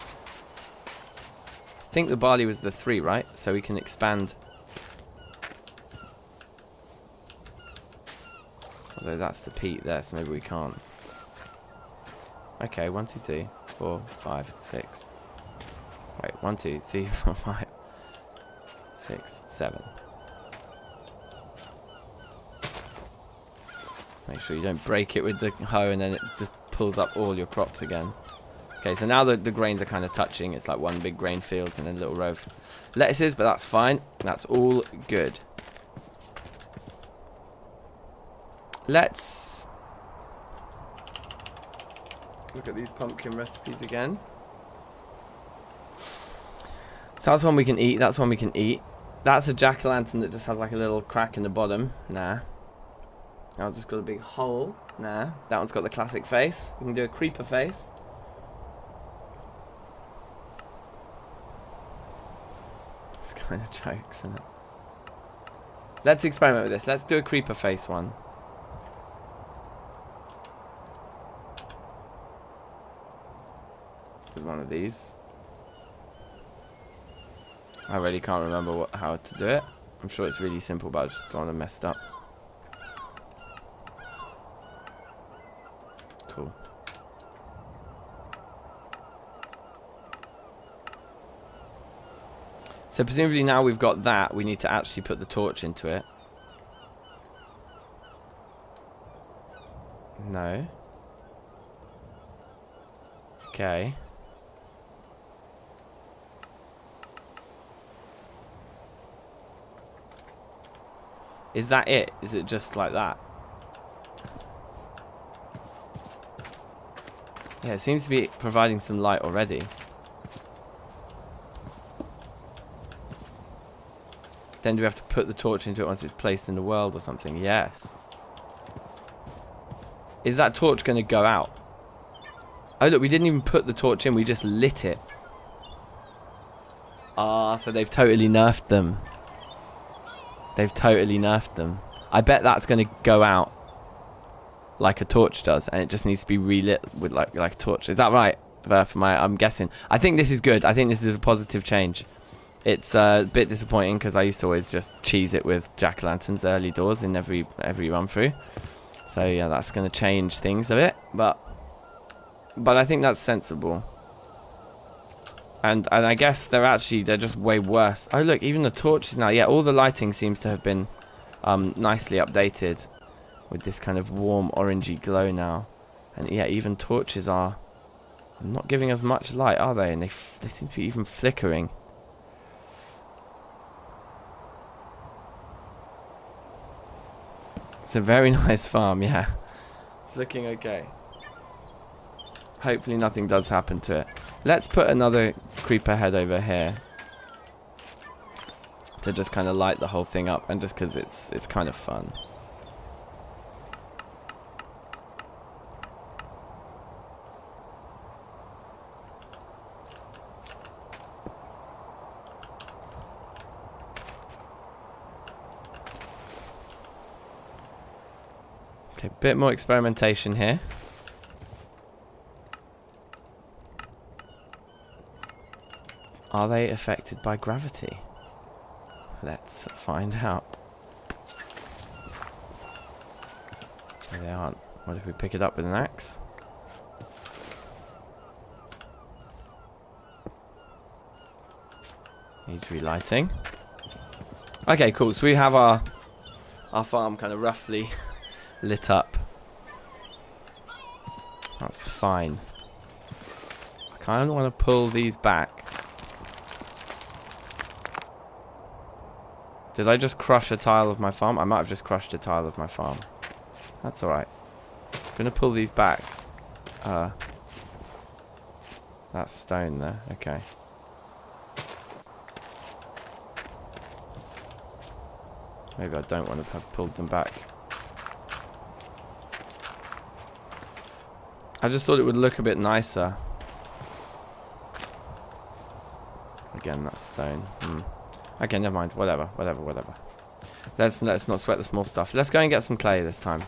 I think the barley was the 3, right? So we can expand. Although that's the peat there, so maybe we can't. Okay, 1, 2, 3, 4, 5, 6. Wait, 1, 2, 3, 4, 5, 6, 7. Make sure you don't break it with the hoe and then it just pulls up all your crops again. Okay, so now the grains are kind of touching. It's like one big grain field and then a little row of lettuces, but that's fine. That's all good. Let's look at these pumpkin recipes again. So that's one we can eat. That's one we can eat. That's a jack-o'-lantern that just has like a little crack in the bottom. Nah. That one's just got a big hole. Nah. That one's got the classic face. We can do a creeper face. It's kind of jokes, isn't it? Let's experiment with this. Let's do a creeper face one. One of these. I really can't remember how to do it. I'm sure it's really simple, but I just don't want to mess it up. Cool. So presumably now we've got that, we need to actually put the torch into it. No. Okay. Is that it? Is it just like that? Yeah, it seems to be providing some light already. Then do we have to put the torch into it once it's placed in the world or something? Yes. Is that torch going to go out? Oh look, we didn't even put the torch in, we just lit it. Ah, so they've totally nerfed them. They've totally nerfed them. I bet that's going to go out like a torch does, and it just needs to be relit with like a torch. Is that right, Verph? I'm guessing. I think this is good. I think this is a positive change. It's a bit disappointing because I used to always just cheese it with jack-o'-lanterns early doors in every run through. So yeah, that's going to change things a bit, but I think that's sensible. And I guess they're just way worse. Oh look, even the torches now. Yeah, all the lighting seems to have been nicely updated with this kind of warm orangey glow now. And yeah, even torches are not giving us much light, are they? And they seem to be even flickering. It's a very nice farm, yeah. It's looking okay. Hopefully nothing does happen to it. Let's put another creeper head over here to just kind of light the whole thing up, and just because it's kind of fun. Okay, bit more experimentation here. Are they affected by gravity? Let's find out. No, they aren't. What if we pick it up with an axe? Needs relighting. Okay, cool. So we have our farm kind of roughly lit up. That's fine. I kind of want to pull these back. Did I just crush a tile of my farm? I might have just crushed a tile of my farm. That's alright. I'm going to pull these back. That's stone there. Okay. Maybe I don't want to have pulled them back. I just thought it would look a bit nicer. Again, that's stone. Okay, never mind. Whatever. Let's not sweat the small stuff. Let's go and get some clay this time.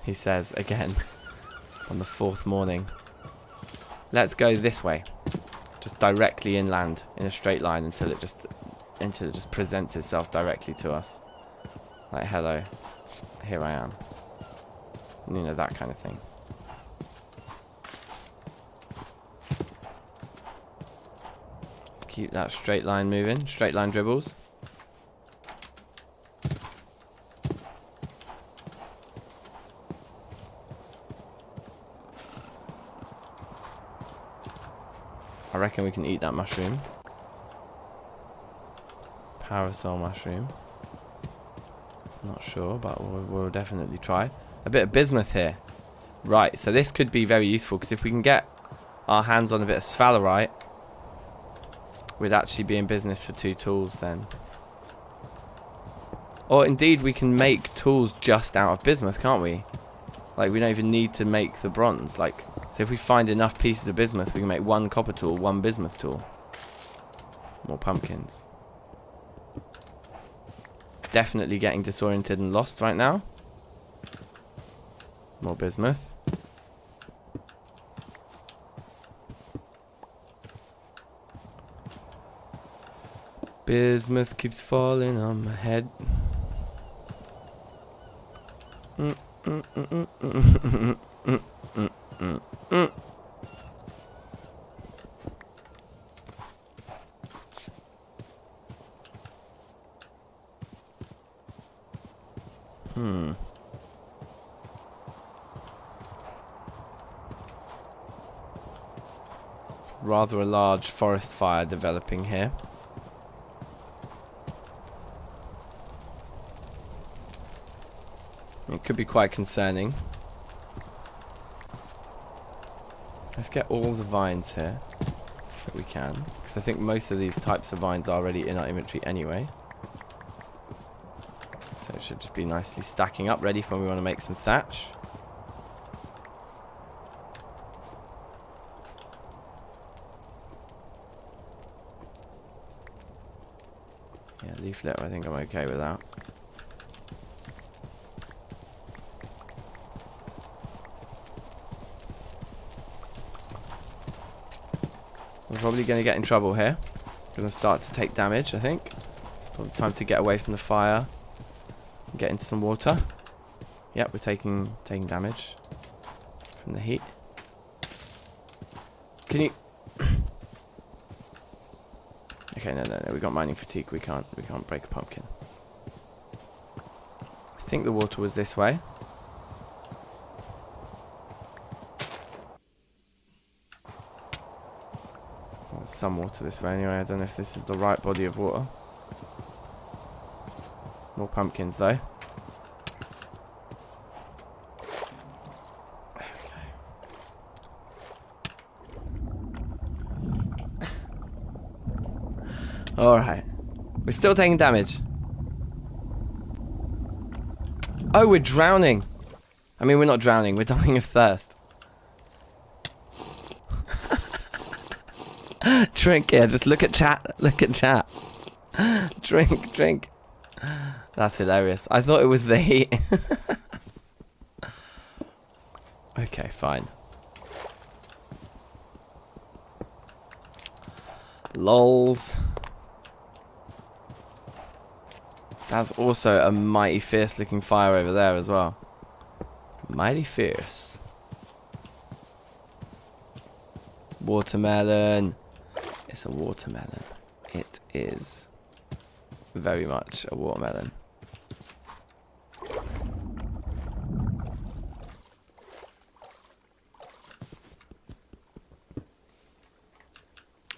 He says again on the 4th morning. Let's go this way. Just directly inland in a straight line until it just presents itself directly to us. Like, hello, here I am. You know, that kind of thing. Just keep that straight line moving. Straight line dribbles. I reckon we can eat that mushroom. Parasol mushroom. Not sure, but we'll definitely try. A bit of bismuth here. Right, so this could be very useful, because if we can get our hands on a bit of sphalerite, we'd actually be in business for 2 tools then. Or indeed, we can make tools just out of bismuth, can't we? Like, we don't even need to make the bronze. Like, so if we find enough pieces of bismuth, we can make 1 copper tool, 1 bismuth tool. More pumpkins. Definitely getting disoriented and lost right now. More bismuth. Bismuth keeps falling on my head. Rather a large forest fire developing here. It could be quite concerning. Let's get all the vines here that we can, because I think most of these types of vines are already in our inventory anyway. So it should just be nicely stacking up, ready for when we want to make some thatch. Yeah, leaf litter, I think I'm okay with that. We're probably going to get in trouble here. We're going to start to take damage, I think. It's probably time to get away from the fire and get into some water. Yep, we're taking damage from the heat. Can you... Okay, no, we got mining fatigue. We can't break a pumpkin. I think the water was this way. Well, there's some water this way anyway. I don't know if this is the right body of water. More pumpkins though. Alright. We're still taking damage. Oh, we're drowning. I mean, we're not drowning. We're dying of thirst. Drink here. Just look at chat. Look at chat. Drink. That's hilarious. I thought it was the heat. Okay, fine. Lols. That's also a mighty fierce looking fire over there as well. Mighty fierce. Watermelon. It's a watermelon. It is very much a watermelon.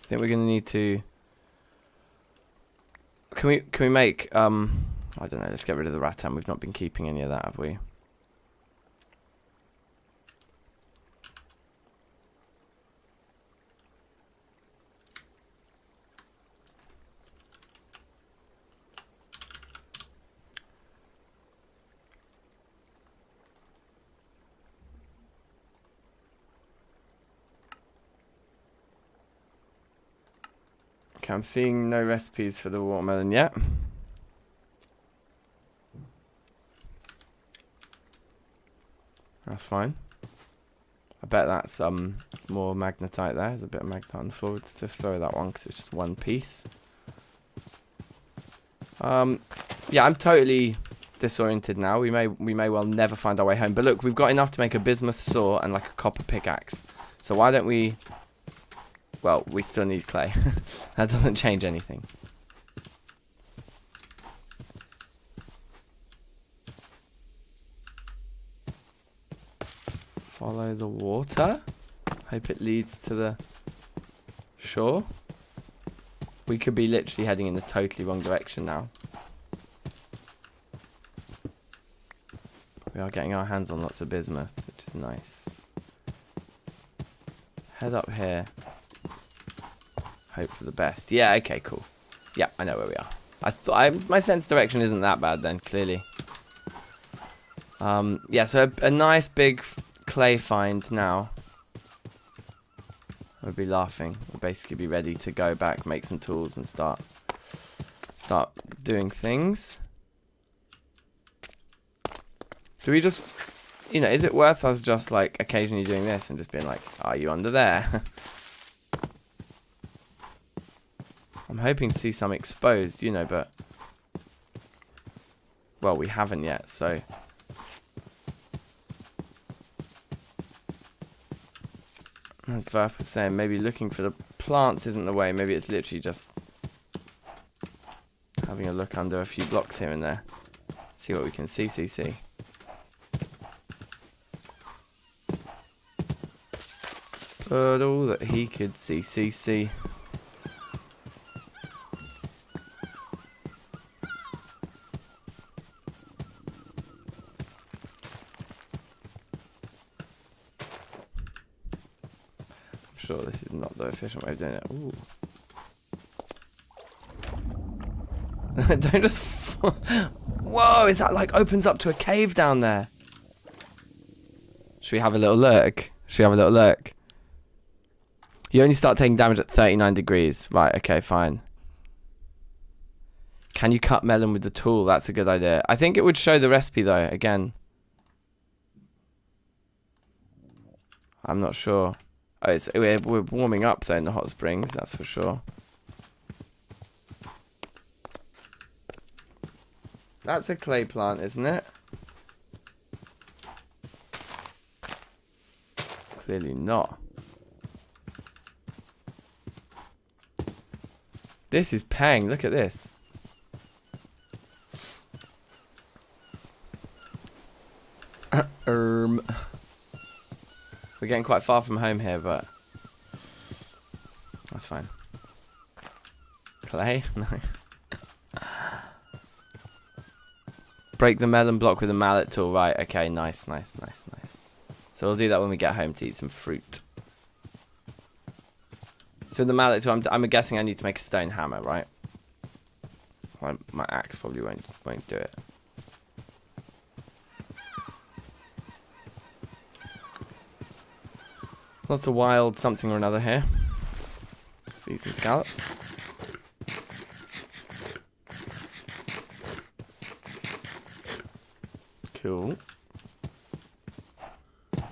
think we're gonna need to. Can we make I don't know. Let's get rid of the rattan. We've not been keeping any of that, have we? Okay, I'm seeing no recipes for the watermelon yet. That's fine. I bet that's more magnetite there. There's a bit of magnetite on the floor. Let's just throw that one because it's just one piece. Yeah, I'm totally disoriented now. We may well never find our way home. But look, we've got enough to make a bismuth saw and like a copper pickaxe. So why don't we... Well, we still need clay. That doesn't change anything. Follow the water. Hope it leads to the shore. We could be literally heading in the totally wrong direction now. We are getting our hands on lots of bismuth, which is nice. Head up here. Hope for the best. Yeah, okay, cool. Yeah, I know where we are. My sense direction isn't that bad then, clearly. Yeah, so a nice big clay find now. We'll be laughing. We'll basically be ready to go back, make some tools, and start doing things. Do we just, you know, is it worth us just like occasionally doing this and just being like, are you under there? I'm hoping to see some exposed, you know, but well, we haven't yet, so as Verph was saying, maybe looking for the plants isn't the way. Maybe it's literally just having a look under a few blocks here and there. See what we can see. But all that he could see. Sure, this is not the efficient way of doing it. Ooh. Don't just... Whoa, is that like opens up to a cave down there? Should we have a little look? You only start taking damage at 39 degrees. Right, okay, fine. Can you cut melon with the tool? That's a good idea. I think it would show the recipe though, again. I'm not sure. Oh, we're warming up though in the hot springs, that's for sure. That's a clay plant, isn't it? Clearly not. This is paying, look at this. We're getting quite far from home here, but that's fine. Clay? No. Break the melon block with a mallet tool. Right, okay, nice. So we'll do that when we get home to eat some fruit. So the mallet tool, I'm guessing I need to make a stone hammer, right? My axe probably won't do it. Lots of wild something or another here. Feed some scallops. Cool. I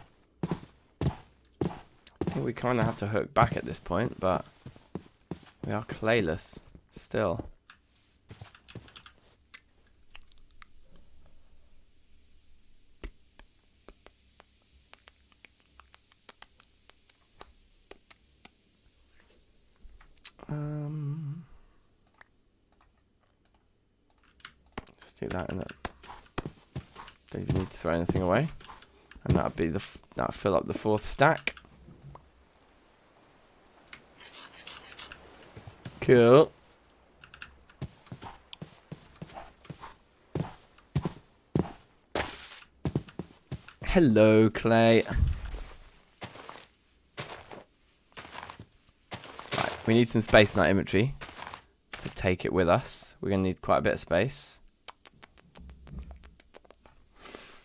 think we kind of have to hook back at this point, but we are clayless still. Just do that in it. Don't even need to throw anything away, and that'll fill up the fourth stack. Cool. Hello, clay. Right, we need some space in our inventory to take it with us. We're going to need quite a bit of space.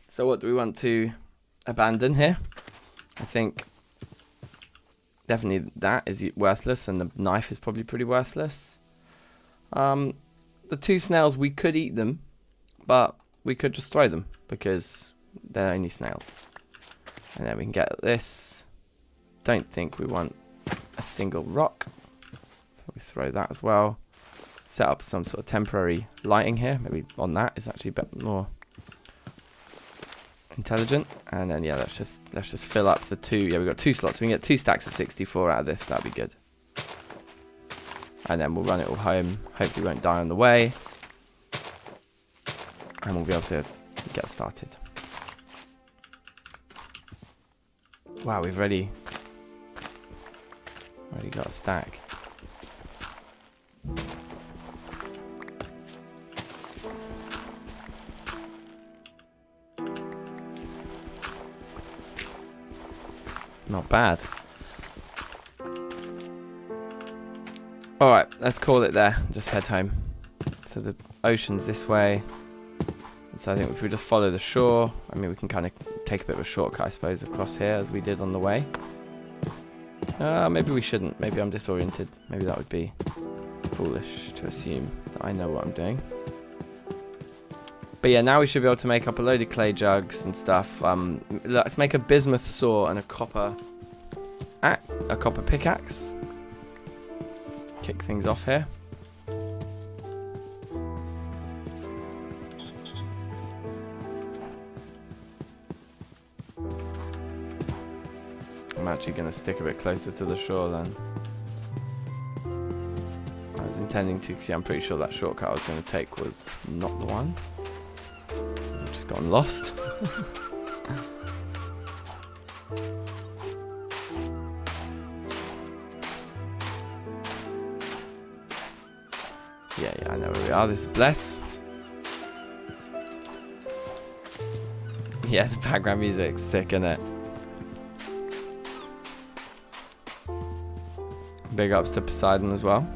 So what do we want to abandon here? I think definitely that is worthless, and the knife is probably pretty worthless. The 2 snails, we could eat them, but we could just throw them because they're only snails. And then we can get this. Don't think we want a single rock, so we throw that as well. Set up some sort of temporary lighting here. Maybe on that is actually a bit more intelligent. And then yeah, let's just fill up the 2. Yeah, we've got 2 slots. We can get 2 stacks of 64 out of this. That'd be good. And then we'll run it all home. Hopefully, we won't die on the way, and we'll be able to get started. Wow, we've already got a stack. Not bad. Alright, let's call it there. Just head home. So the ocean's this way. So I think if we just follow the shore, I mean, we can kind of take a bit of a shortcut, I suppose, across here as we did on the way. Maybe we shouldn't. Maybe I'm disoriented. Maybe that would be foolish to assume that I know what I'm doing. But yeah, now we should be able to make up a load of clay jugs and stuff. Let's make a bismuth saw and a copper pickaxe. Kick things off here. I'm actually going to stick a bit closer to the shore then. I was intending to, because yeah, I'm pretty sure that shortcut I was going to take was not the one. I've just gotten lost. Yeah, I know where we are. This is Bless. Yeah, the background music's sick, isn't it? Big ups to Poseidon as well.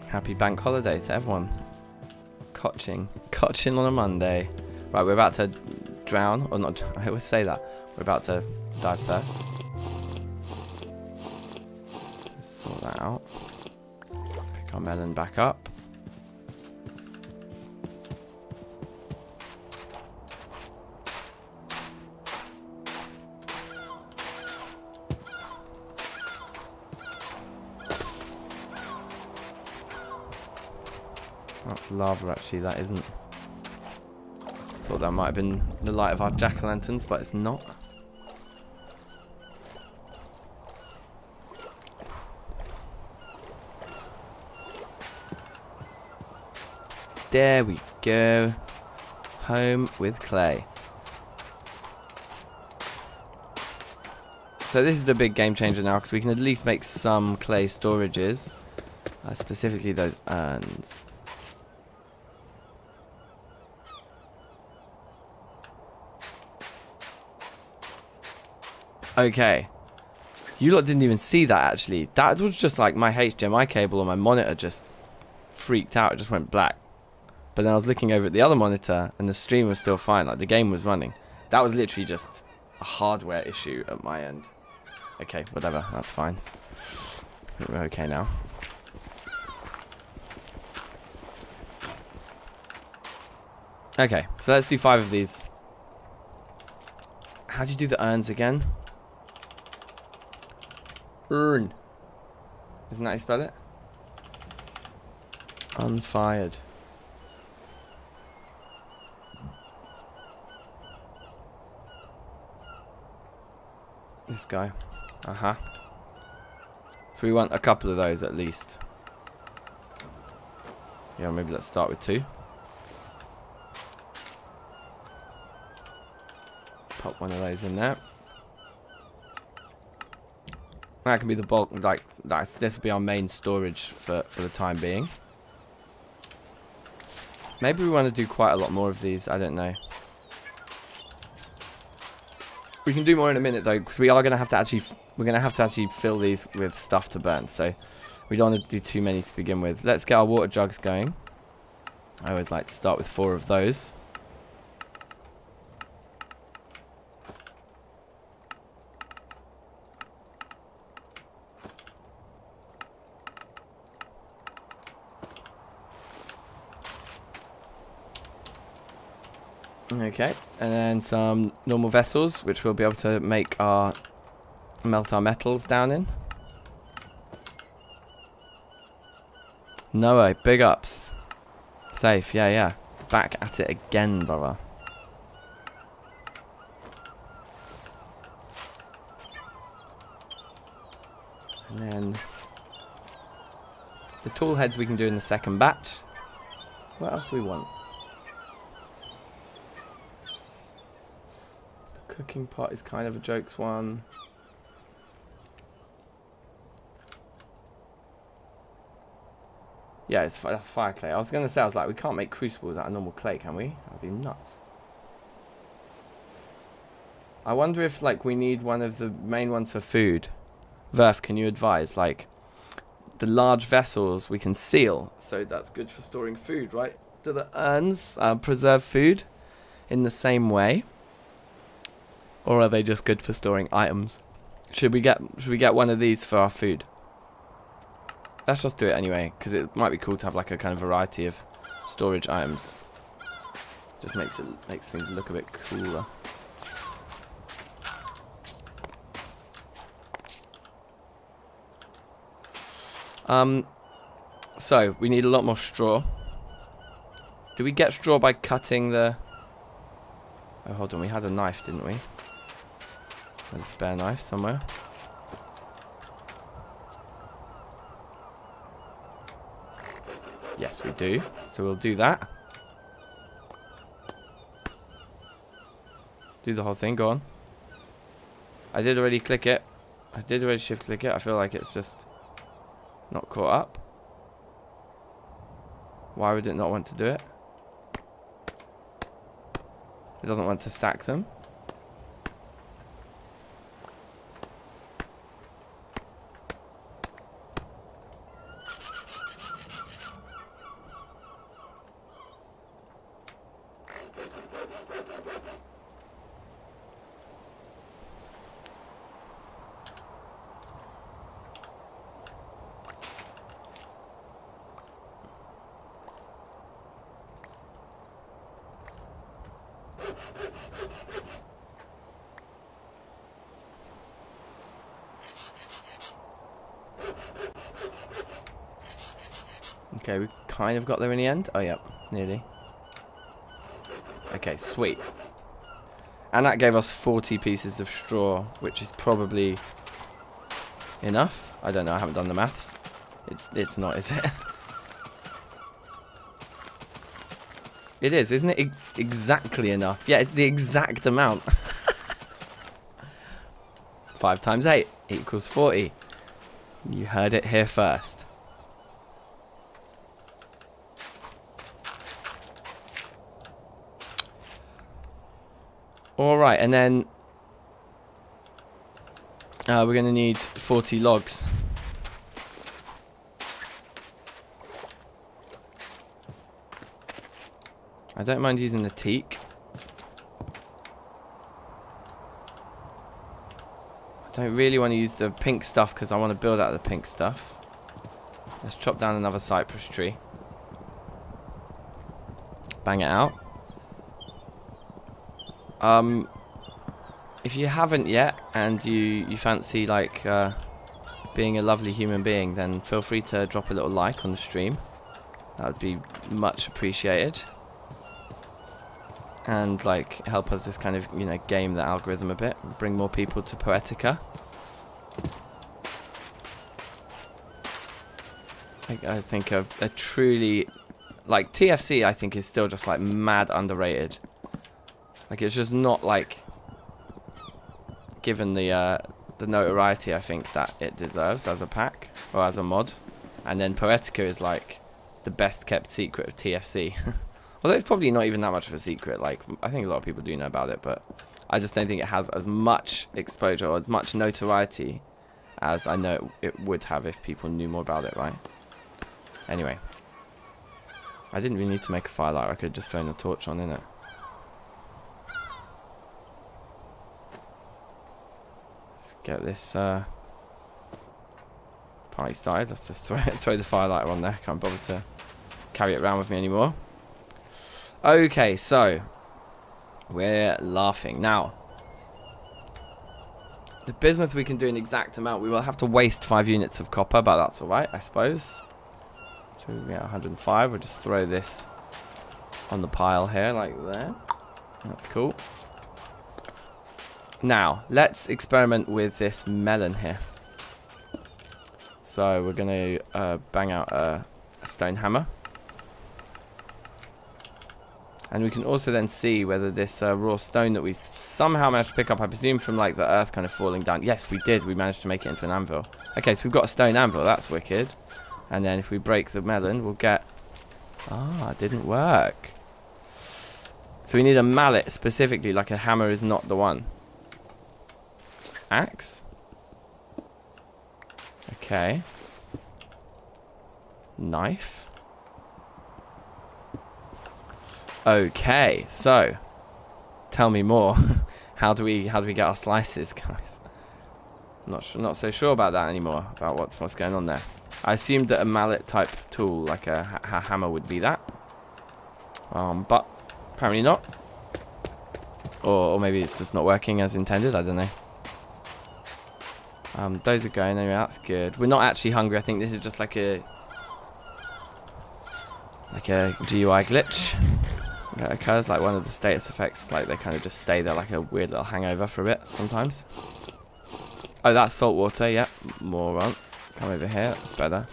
Happy bank holiday to everyone. Cotching on a Monday. Right, we're about to drown, or not, I always say that. We're about to dive first. Let's sort that out. Pick our melon back up. That's lava actually, that isn't. Thought that might have been the light of our jack-o'-lanterns, but it's not. There we go. Home with clay. So this is the big game changer now, because we can at least make some clay storages. Specifically those urns. Okay, you lot didn't even see that actually. That was just like my HDMI cable on my monitor just freaked out. It just went black. But then I was looking over at the other monitor and the stream was still fine. Like the game was running. That was literally just a hardware issue at my end. Okay, whatever. That's fine. I think we're okay now. Okay, so let's do 5 of these. How do you do the urns again? Urn. Isn't that how you spell it? Unfired. This guy. Uh-huh. So we want a couple of those at least. Yeah, maybe let's start with 2. Pop one of those in there. That can be the bulk. Like this will be our main storage for the time being. Maybe we want to do quite a lot more of these. I don't know. We can do more in a minute though, because we are going to have to actually. We're going to have to actually fill these with stuff to burn. So we don't want to do too many to begin with. Let's get our water jugs going. I always like to start with 4 of those. Okay, and then some normal vessels, which we'll be able to melt our metals down in. Noah, big ups. Safe, yeah. Back at it again, brother. And then the tool heads we can do in the second batch. What else do we want? The cooking pot is kind of a jokes one. Yeah, that's fire clay. I was going to say, we can't make crucibles out of normal clay, can we? That'd be nuts. I wonder if, we need one of the main ones for food. Verph, can you advise? The large vessels we can seal, so that's good for storing food, right? Do the urns preserve food in the same way? Or are they just good for storing items? Should we get one of these for our food? Let's just do it anyway, because it might be cool to have a kind of variety of storage items. Just makes things look a bit cooler. So we need a lot more straw. Do we get straw by cutting the? Oh, hold on, we had a knife, didn't we? A spare knife somewhere. Yes, we do. So we'll do that. Do the whole thing. Go on. I did already click it. I did already shift click it. I feel like it's just not caught up. Why would it not want to do it? It doesn't want to stack them. Okay, we kind of got there in the end. Oh, yep, nearly. Okay, sweet. And that gave us 40 pieces of straw, which is probably enough. I don't know, I haven't done the maths. It's not, is it? It is, isn't it? Exactly enough. Yeah, it's the exact amount. 5 times 8 equals 40. You heard it here first. Alright, and then we're going to need 40 logs. I don't mind using the teak. I don't really want to use the pink stuff because I want to build out the pink stuff. Let's chop down another cypress tree. Bang it out. If you haven't yet and you fancy being a lovely human being, then feel free to drop a little like on the stream. That would be much appreciated. And help us just kind of, game the algorithm a bit, bring more people to Poetica. I think a truly TFC I think is still just mad underrated. It's just not given the the notoriety I think that it deserves as a pack or as a mod. And then Poetica is like the best kept secret of TFC. Although it's probably not even that much of a secret. Like, I think a lot of people do know about it, but I just don't think it has as much exposure or as much notoriety as I know it would have if people knew more about it, right? Anyway. I didn't really need to make a firelight. I could have just thrown a torch on, innit? Let's get this party started. Let's just throw the firelighter on there. Can't bother to carry it around with me anymore. Okay, so we're laughing. Now, the bismuth we can do an exact amount. We will have to waste 5 units of copper, but that's alright, I suppose. So we get 105. We'll just throw this on the pile here, like that. That's cool. Now, let's experiment with this melon here. So we're going to bang out a stone hammer. And we can also then see whether this raw stone that we somehow managed to pick up, I presume from like the earth kind of falling down. Yes, we did. We managed to make it into an anvil. Okay, so we've got a stone anvil. That's wicked. And then if we break the melon, we'll get... Ah, it didn't work. So we need a mallet specifically, like a hammer is not the one. Axe? Okay. Knife? Okay, so tell me more. How do we get our slices, guys? Not so sure about that anymore. About what's going on there. I assumed that a mallet type tool, like a hammer, would be that. But apparently not. Or maybe it's just not working as intended. I don't know. Those are going anyway. That's good. We're not actually hungry. I think this is just like a GUI glitch. That occurs, like one of the status effects, like they kind of just stay there like a weird little hangover for a bit sometimes. Oh, that's salt water, yep. Moron. Come over here, that's better.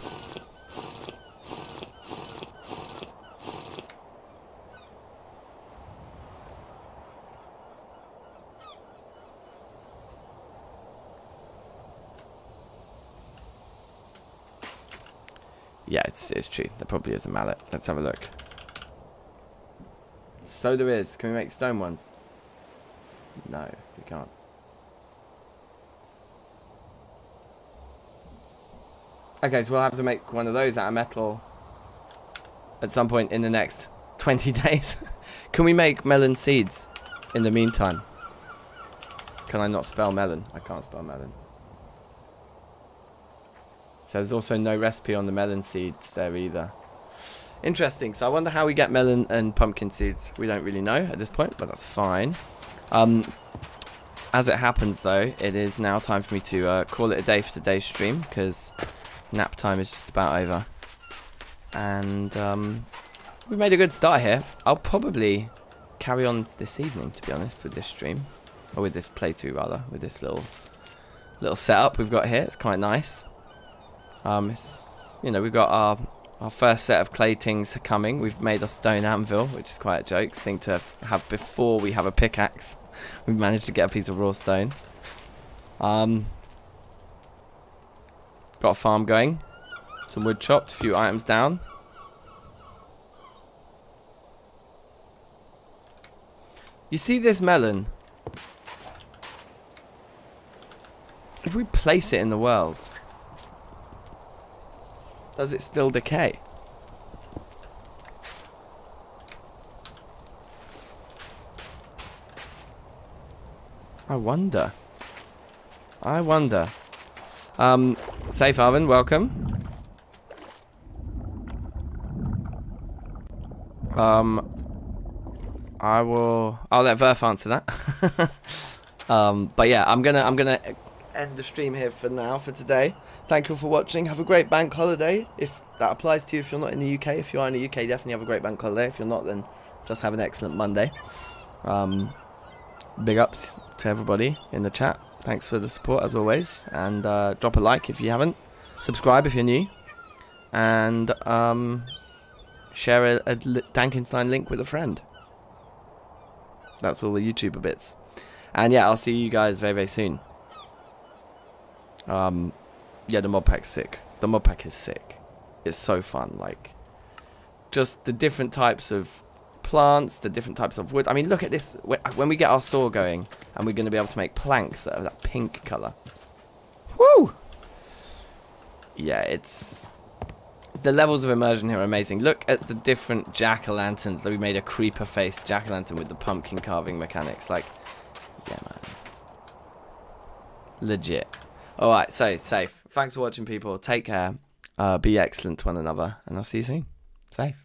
Yeah, it's true. There probably is a mallet. Let's have a look. So there is. Can we make stone ones? No, we can't. Okay, so we'll have to make one of those out of metal at some point in the next 20 days. Can we make melon seeds in the meantime? Can I not spell melon? I can't spell melon. So there's also no recipe on the melon seeds there either. Interesting. So I wonder how we get melon and pumpkin seeds. We don't really know at this point, but that's fine. As it happens, though, it is now time for me to call it a day for today's stream, because nap time is just about over. And we made a good start here. I'll probably carry on this evening, to be honest, with this stream. Or with this playthrough, rather. With this little setup we've got here. It's quite nice. It's, you know, we've got our first set of clay things coming. We've made a stone anvil, which is quite a joke thing to have before we have a pickaxe. We've managed to get a piece of raw stone. Got a farm going. Some wood chopped, a few items down. You see this melon? If we place it in the world, does it still decay? I wonder. Safe Oven, welcome. I'll let Verph answer that. But yeah, I'm gonna end the stream here for now, for today. Thank you all for watching. Have a great bank holiday, if that applies to you, if you're not in the UK. If you are in the UK, definitely have a great bank holiday. If you're not, then just have an excellent Monday. Big ups to everybody in the chat. Thanks for the support as always, and drop a like if you haven't, subscribe if you're new, and share a DankNStein link with a friend. That's all the YouTuber bits. And yeah, I'll see you guys very, very soon. Yeah, the mod pack's sick. The mod pack is sick. It's so fun. Like, just the different types of plants, the different types of wood. I mean, look at this. When we get our saw going, and we're going to be able to make planks that are that pink colour. Woo! Yeah, it's... The levels of immersion here are amazing. Look at the different jack-o'-lanterns. We made a creeper face jack-o'-lantern with the pumpkin carving mechanics. Like, yeah, man. Legit. Alright, so, safe. Thanks for watching, people. Take care. Be excellent to one another. And I'll see you soon. Safe.